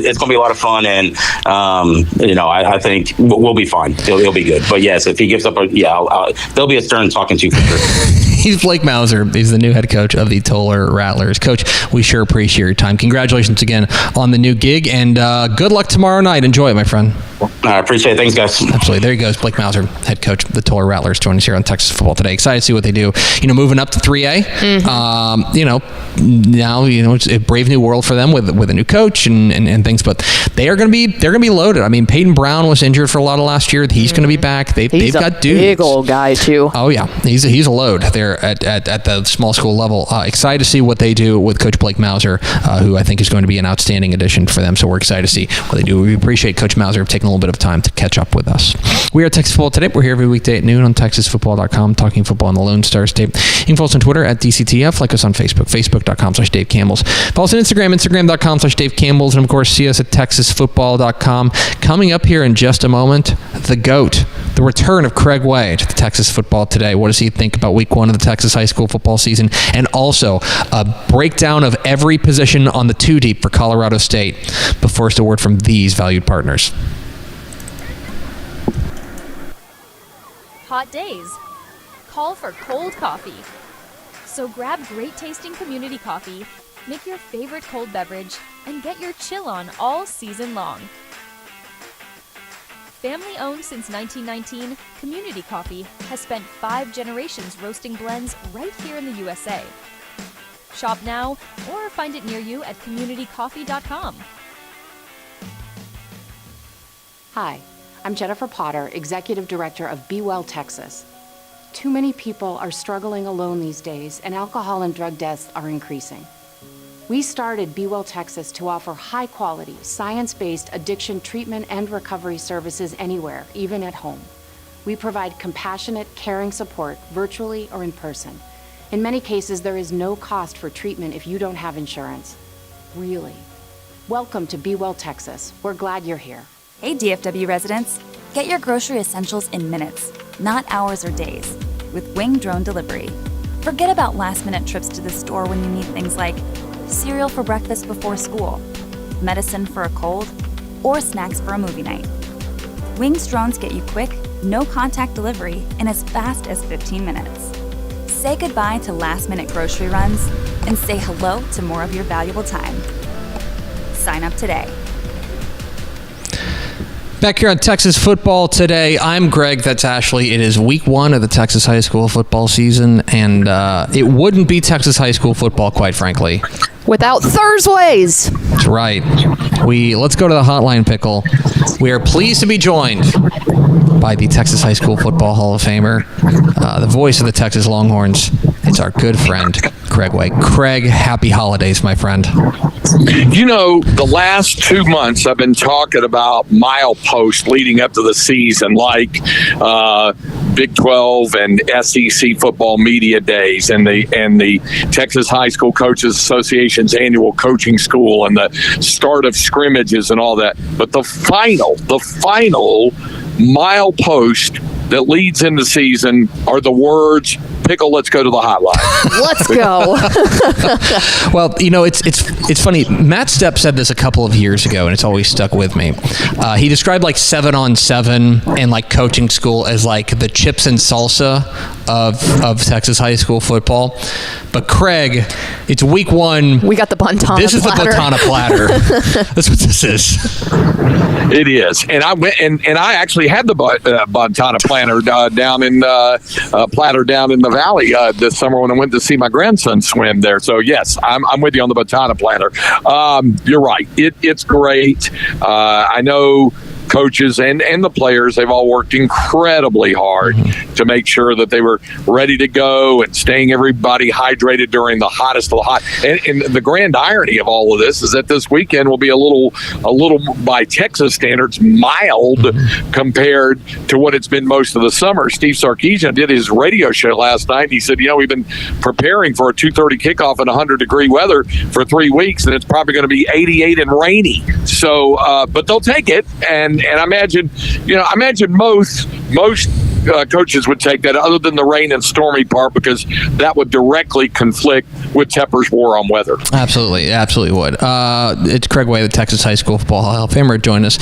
it's gonna be a lot of fun, and I think we'll be fine. He'll be good. But yes, if he gives up, there'll be a stern talking to for sure. He's Blake Mauser. He's the new head coach of the Tolar Rattlers. Coach, we sure appreciate your time. Congratulations again on the new gig, and good luck tomorrow night. Enjoy it, my friend. I appreciate it. Thanks, guys. Absolutely. There he goes. Blake Mauser, head coach of the Tolar Rattlers, joining us here on Texas Football Today. Excited to see what they do. Moving up to 3A. Now it's a brave new world for them with a new coach and things. But they're going to be loaded. I mean, Peyton Brown was injured for a lot of last year. He's going to be back. They've got dudes. Big old guy too. Oh yeah, he's a load there at the small school level. Excited to see what they do with Coach Blake Mauser, who I think is going to be an outstanding addition for them. So we're excited to see what they do. We appreciate Coach Mauser taking a little bit of time to catch up with us. We are at Texas Football Today. We're here every weekday at noon on TexasFootball.com, talking football on the Lone Star State. You can follow us on Twitter at DCTF, like us on Facebook, Facebook.com/Dave Campbells. Follow us on Instagram, Instagram.com/Dave Campbells, and of course, see us at TexasFootball.com. Coming up here in just a moment, the GOAT, the return of Craig Way to the Texas Football Today. What does he think about week 1 of the Texas high school football season? And also a breakdown of every position on the 2 deep for Colorado State. But first, a word from these valued partners. Hot days call for cold coffee. So grab great tasting community coffee, make your favorite cold beverage, and get your chill on all season long. Family owned since 1919, Community Coffee has spent 5 generations roasting blends right here in the USA. Shop now or find it near you at communitycoffee.com. Hi, I'm Jennifer Potter, Executive Director of Be Well Texas. Too many people are struggling alone these days, and alcohol and drug deaths are increasing. We started Be Well Texas to offer high-quality, science-based addiction treatment and recovery services anywhere, even at home. We provide compassionate, caring support virtually or in person. In many cases, there is no cost for treatment if you don't have insurance. Really. Welcome to Be Well Texas. We're glad you're here. Hey DFW residents, get your grocery essentials in minutes, not hours or days, with Wing Drone Delivery. Forget about last-minute trips to the store when you need things like cereal for breakfast before school, medicine for a cold, or snacks for a movie night. Wing's drones get you quick, no-contact delivery in as fast as 15 minutes. Say goodbye to last-minute grocery runs and say hello to more of your valuable time. Sign up today. Back here on Texas Football Today, I'm Greg, that's Ashley. It is week 1 of the Texas high school football season, and it wouldn't be Texas high school football, quite frankly, without Thursdays. That's right. Let's go to the hotline, Pickle. We are pleased to be joined by the Texas High School Football Hall of Famer, the voice of the Texas Longhorns. It's our good friend, Craig Way. Craig, happy holidays, my friend. The last 2 months I've been talking about mileposts leading up to the season, like Big 12 and SEC football media days, and the Texas High School Coaches Association's annual coaching school, and the start of scrimmages and all that. But the final milepost that leads into season are the words, Pickle, let's go to the hotline. Let's go. Well, it's funny. Matt Stepp said this a couple of years ago, and it's always stuck with me. He described like 7-on-7 and like coaching school as like the chips and salsa of Texas high school football. But Craig, it's week 1. We got the Bontana platter. This is the Bontana platter. That's what this is. It is. And I went and I actually had the Bontana platter down in the valley this summer when I went to see my grandson swim there. So yes, I'm with you on the Bontana platter. You're right. It's great. I know coaches and the players, they've all worked incredibly hard to make sure that they were ready to go and staying everybody hydrated during the hottest of the hot. And the grand irony of all of this is that this weekend will be a little by Texas standards mild compared to what it's been most of the summer. Steve Sarkisian did his radio show last night, and he said, we've been preparing for a 2:30 kickoff in 100-degree weather for 3 weeks, and it's probably going to be 88 and rainy. So, but they'll take it, and I imagine most coaches would take that, other than the rain and stormy part, because that would directly conflict with Tepper's war on weather. Absolutely would. It's Craig Way, the Texas High School Football Hall of Famer, join us.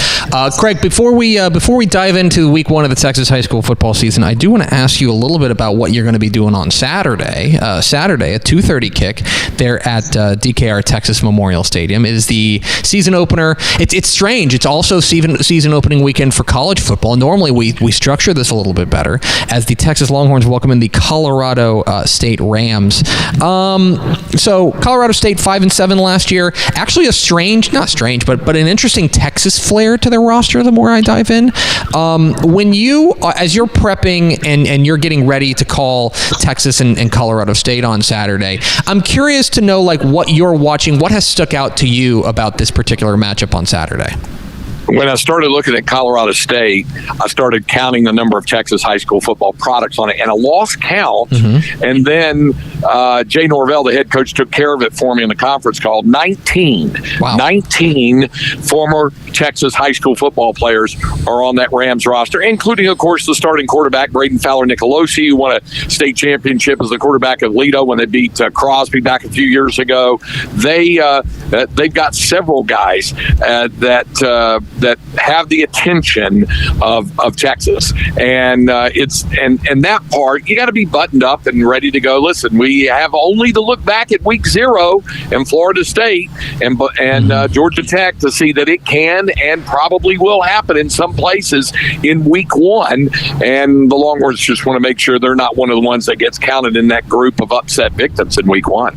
Craig, before we dive into week one of the Texas high school football season, I do want to ask you a little bit about what you're going to be doing on Saturday. Saturday, a 2:30 kick there at DKR Texas Memorial Stadium. It is the season opener. It's strange. It's also season opening weekend for college football. Normally, we structure this a little bit better, as the Texas Longhorns welcome in the Colorado State Rams. So Colorado State 5-7 last year. Actually, not strange, but an interesting Texas flair to their roster. The more I dive in, when you, as you're prepping and you're getting ready to call Texas and Colorado State on Saturday, I'm curious to know what you're watching. What has stuck out to you about this particular matchup on Saturday? When I started looking at Colorado State, I started counting the number of Texas high school football products on it, and I lost count. And then Jay Norvell, the head coach, took care of it for me in the conference call. 19 former Texas high school football players are on that Rams roster, including, of course, the starting quarterback, Braden Fowler-Nicolosi, who won a state championship as the quarterback of Lido when they beat Crosby back a few years ago. They've got several guys that have the attention of Texas, and that part, you got to be buttoned up and ready to go. Listen, we have only to look back at week 0 in Florida State and Georgia Tech to see that it can and probably will happen in some places in week 1, and the Longhorns just want to make sure they're not one of the ones that gets counted in that group of upset victims in week 1.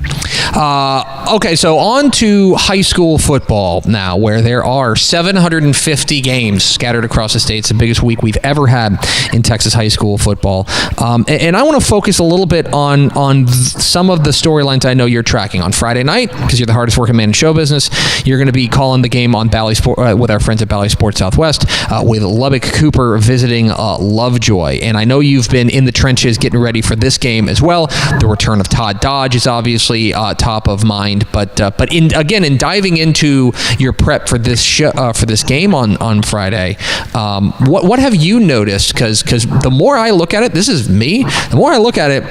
Okay, so on to high school football now, where there are 750 games scattered across the state. It's the biggest week we've ever had in Texas high school football. And I want to focus a little bit on some of the storylines I know you're tracking. On Friday night, because you're the hardest working man in show business, you're going to be calling the game on Bally Sport with our friends at Bally Sports Southwest, with Lubbock Cooper visiting Lovejoy. And I know you've been in the trenches getting ready for this game as well. The return of Todd Dodge is obviously top of mind, but in diving into your prep for this for this game on Friday, what have you noticed? Because the more I look at it, this is me. The more I look at it,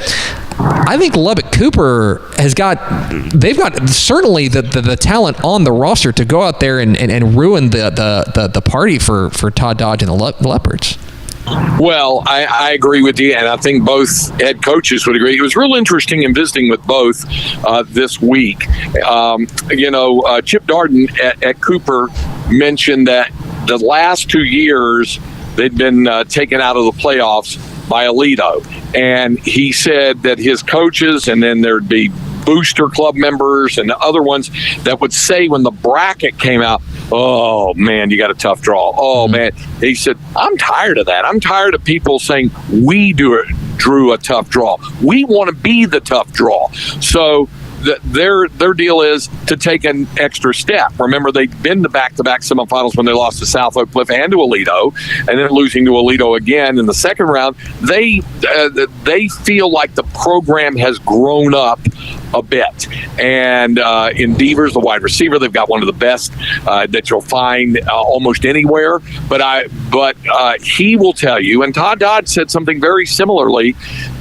I think Lubbock Cooper they've got certainly the talent on the roster to go out there and ruin the party for Todd Dodge and the Leopards. Well, I agree with you, and I think both head coaches would agree. It was real interesting in visiting with both this week. Chip Darden at Cooper mentioned that the last 2 years they'd been taken out of the playoffs by Aledo, and he said that his coaches, and then there'd be booster club members and other ones that would say when the bracket came out, "Oh man, you got a tough draw. Oh man," he said, "I'm tired of that. I'm tired of people saying we drew a tough draw. We want to be the tough draw." So their deal is to take an extra step. Remember, they've been to back-to-back semifinals when they lost to South Oak Cliff and to Aledo, and then losing to Aledo again in the second round. They feel like the program has grown up a bit. And in Devers, the wide receiver, they've got one of the best that you'll find almost anywhere. But he will tell you, and Todd Dodge said something very similarly,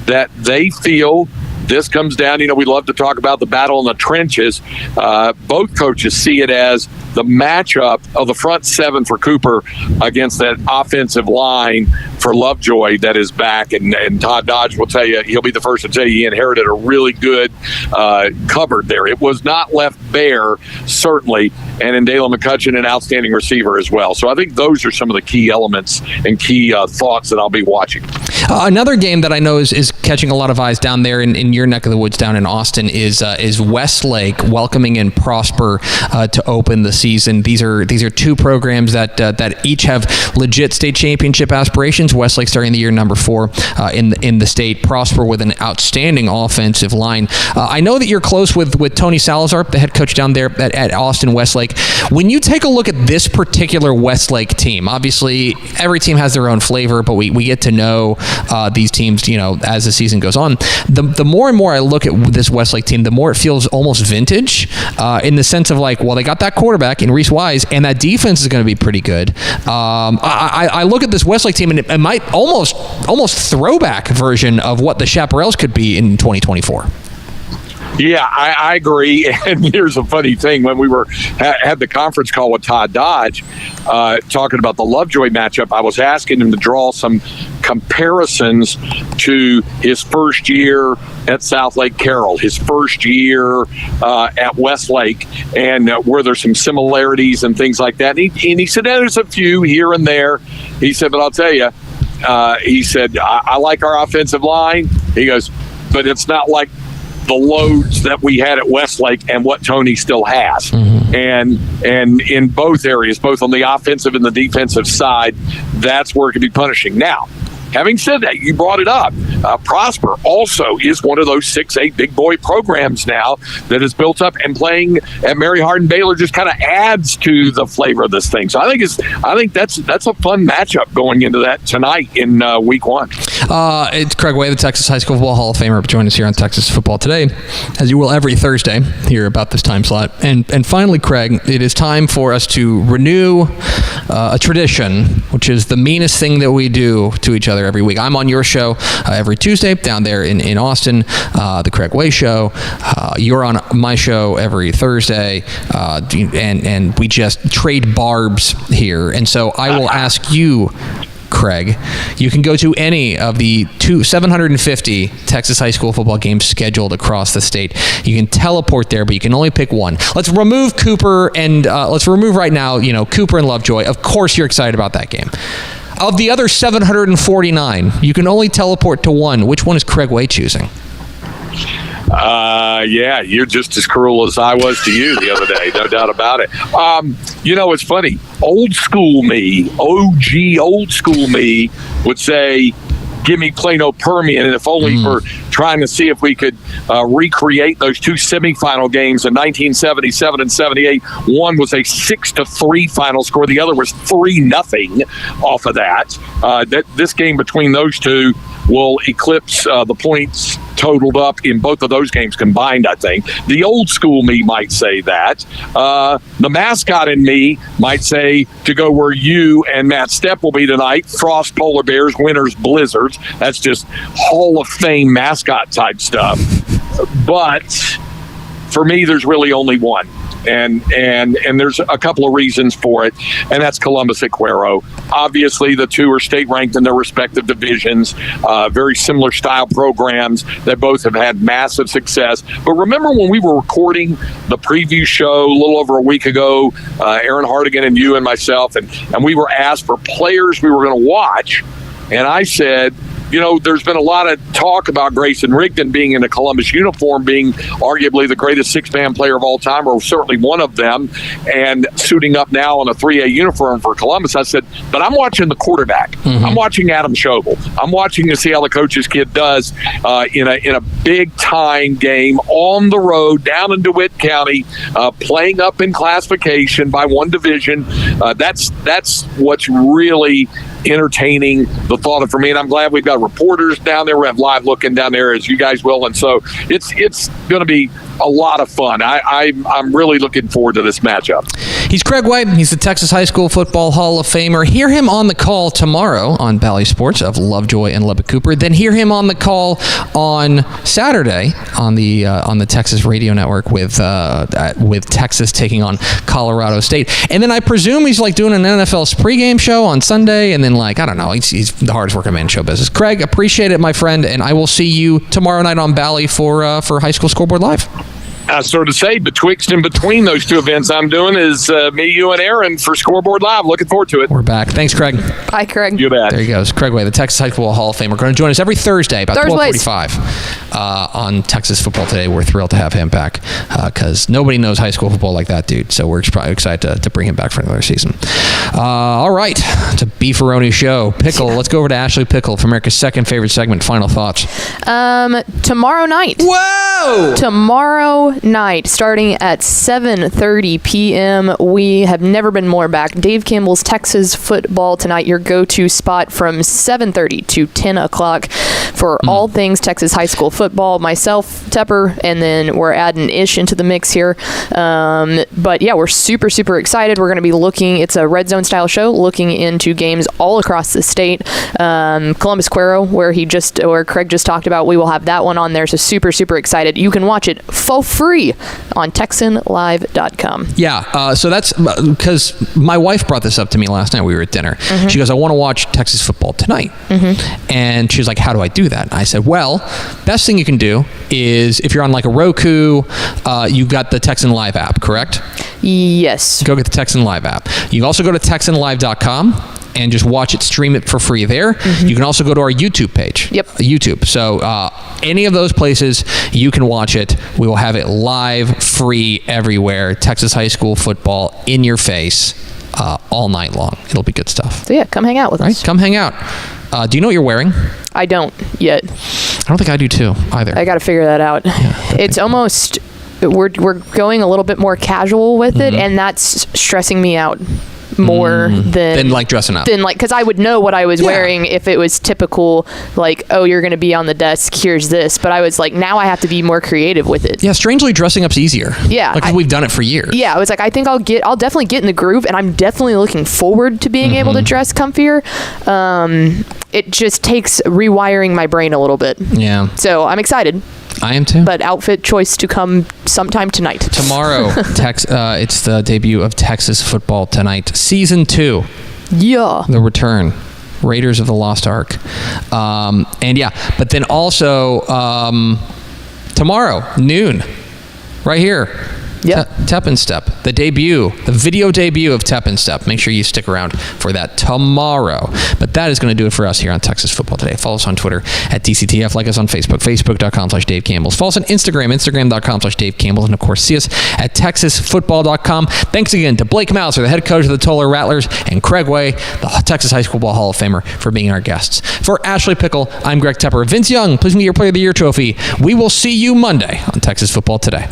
that they feel this comes down, we love to talk about the battle in the trenches. Both coaches see it as the matchup of the front seven for Cooper against that offensive line for Lovejoy that is back, and Todd Dodge will tell you, he'll be the first to tell you he inherited a really good cupboard there. It was not left bare, certainly, and in Dalen McCutcheon, an outstanding receiver as well. So I think those are some of the key elements and key thoughts that I'll be watching. Another game that I know is catching a lot of eyes down there in your neck of the woods down in Austin is Westlake welcoming in Prosper to open the season. These are two programs that each have legit state championship aspirations. Westlake starting the year number 4 in the state. Prosper with an outstanding offensive line. I know that you're close with Tony Salazar, the head coach down there at Austin Westlake. When you take a look at this particular Westlake team, obviously every team has their own flavor, but we get to know these teams, as the season goes on. The more and more I look at this Westlake team, the more it feels almost vintage in the sense of like, well, they got that quarterback in Reese Wise, and that defense is going to be pretty good. I look at this Westlake team, and it might almost throwback version of what the Chaparrals could be in 2024. Yeah, I agree. And here's a funny thing. When we had the conference call with Todd Dodge, talking about the Lovejoy matchup, I was asking him to draw some comparisons to his first year at South Lake Carroll, his first year at Westlake, and were there some similarities and things like that. And he said, there's a few here and there. He said, but I'll tell you, he said, I like our offensive line. He goes, but it's not like the loads that we had at Westlake and what Tony still has. Mm-hmm. And in both areas, both on the offensive and the defensive side, that's where it can be punishing. Now, having said that, you brought it up. Prosper also is one of those 6A big boy programs now that is built up, and playing at Mary Hardin-Baylor just kind of adds to the flavor of this thing. So I think that's a fun matchup going into that tonight in week 1. It's Craig Way, the Texas High School Football Hall of Famer. Join us here on Texas Football Today, as you will every Thursday here about this time slot. And finally, Craig, it is time for us to renew a tradition, which is the meanest thing that we do to each other every week. I'm on your show every Tuesday down there in Austin, the Craig Way Show. You're on my show every Thursday, and we just trade barbs here. And so I will ask you, Craig, you can go to any of the 750 Texas high school football games scheduled across the state. You can teleport there, but you can only pick one. Let's remove Cooper, and let's remove right now, Cooper and Lovejoy. Of course you're excited about that game. Of the other 749, you can only teleport to one. Which one is Craig Way choosing? Yeah, you're just as cruel as I was to you the other day, no doubt about it. It's funny. Old school me, OG old school me would say, give me Plano Permian, and if only for trying to see if we could recreate those two semifinal games in 1977 and 78. One was a 6-3 final score. The other was 3-0 off of that. This game between those two will eclipse the points totaled up in both of those games combined, I think. The old school me might say that. The mascot in me might say to go where you and Matt Stepp will be tonight, Frost Polar Bears, Winners Blizzards. That's just Hall of Fame mascot type stuff. But for me, there's really only one. And there's a couple of reasons for it, and that's Columbus at Cuero. Obviously, the two are state ranked in their respective divisions, very similar style programs that both have had massive success. But remember when we were recording the preview show a little over a week ago, Aaron Hardigan and you and myself, and we were asked for players we were going to watch, and I said, there's been a lot of talk about Grayson Rigdon being in a Columbus uniform, being arguably the greatest six-man player of all time, or certainly one of them, and suiting up now in a 3A uniform for Columbus. I said, but I'm watching the quarterback. Mm-hmm. I'm watching Adam Schobel. I'm watching to see how the coach's kid does in a big-time game on the road down in DeWitt County, playing up in classification by one division. That's what's really entertaining the thought of for me, and I'm glad we've got reporters down there. We have live looking down there, as you guys will, and so it's going to be a lot of fun. I'm really looking forward to this matchup. He's Craig White. He's the Texas High School Football Hall of Famer. Hear him on the call tomorrow on Bally Sports of Lovejoy and Lubbock Cooper. Then hear him on the call on Saturday on the Texas Radio Network with Texas taking on Colorado State. And then I presume he's like doing an NFL's pregame show on Sunday. And then I don't know. He's the hardest working man in show business. Craig, appreciate it, my friend. And I will see you tomorrow night on Bally for High School Scoreboard Live. I sort of say betwixt and between those two events I'm doing is me, you, and Aaron for Scoreboard Live. Looking forward to it. We're back. Thanks, Craig. Bye, Craig. You bet. There he goes. Craig Way, the Texas High School Hall of Famer. Going to join us every Thursday about 12:45 on Texas Football Today. We're thrilled to have him back because nobody knows high school football like that dude. So we're probably excited to bring him back for another season. All right. It's a Beefaroni show. Pickle. Let's go over to Ashley Pickle for America's second favorite segment. Final thoughts. Tomorrow night. Whoa! Tomorrow night, starting at 7:30 p.m. We have never been more back. Dave Campbell's Texas Football Tonight, your go-to spot from 7:30 to 10 o'clock for all things Texas high school football. Myself, Tepper, and then we're adding Ish into the mix here. But yeah, we're super, super excited. We're going to be looking, it's a red zone style show, looking into games all across the state. Columbus Cuero, where Craig just talked about, we will have that one on there. So super, super excited. You can watch it for free on TexanLive.com. Yeah, so that's because my wife brought this up to me last night. We were at dinner. She goes, I want to watch Texas Football Tonight. And she was like, how do I do that? I said, well, best thing you can do is if you're on like a Roku, you've got the Texan Live app, correct? Yes. Go get the Texan Live app. You can also go to TexanLive.com and just watch it, stream it for free there. You can also go to our YouTube page. Yep. YouTube. So any of those places, you can watch it. We will have it live, free, everywhere. Texas high school football in your face all night long. It'll be good stuff. So yeah, come hang out with us. Come hang out. Do you know what you're wearing? I don't yet. I don't think I do too, either. I got to figure that out. Yeah, it's almost, we're going a little bit more casual with it, and that's stressing me out more than like dressing up. Because I would know what I was wearing if it was typical, like, oh, you're going to be on the desk, here's this. But I was like, now I have to be more creative with it. Yeah, strangely dressing up's easier. Yeah. Like we've done it for years. Yeah, I was like, I think I'll definitely get in the groove, and I'm definitely looking forward to being able to dress comfier. It just takes rewiring my brain a little bit. Yeah. So I'm excited. I am too. But outfit choice to come sometime tonight. Tomorrow, it's the debut of Texas Football Tonight, Season 2. Yeah. The return. Raiders of the Lost Ark. But then also tomorrow, noon, right here. Yep. Tep and Step, the video debut of Tep and Step. Make sure you stick around for that tomorrow. But that is going to do it for us here on Texas Football Today. Follow us on Twitter at DCTF. Like us on Facebook, Facebook.com/Dave Campbell's. Follow us on Instagram, Instagram.com/Dave Campbell's. And of course, see us at TexasFootball.com. Thanks again to Blake Mouser, the head coach of the Tolar Rattlers, and Craig Way, the Texas High School Ball Hall of Famer, for being our guests. For Ashley Pickle, I'm Greg Tepper. Vince Young, please meet your Player of the Year trophy. We will see you Monday on Texas Football Today.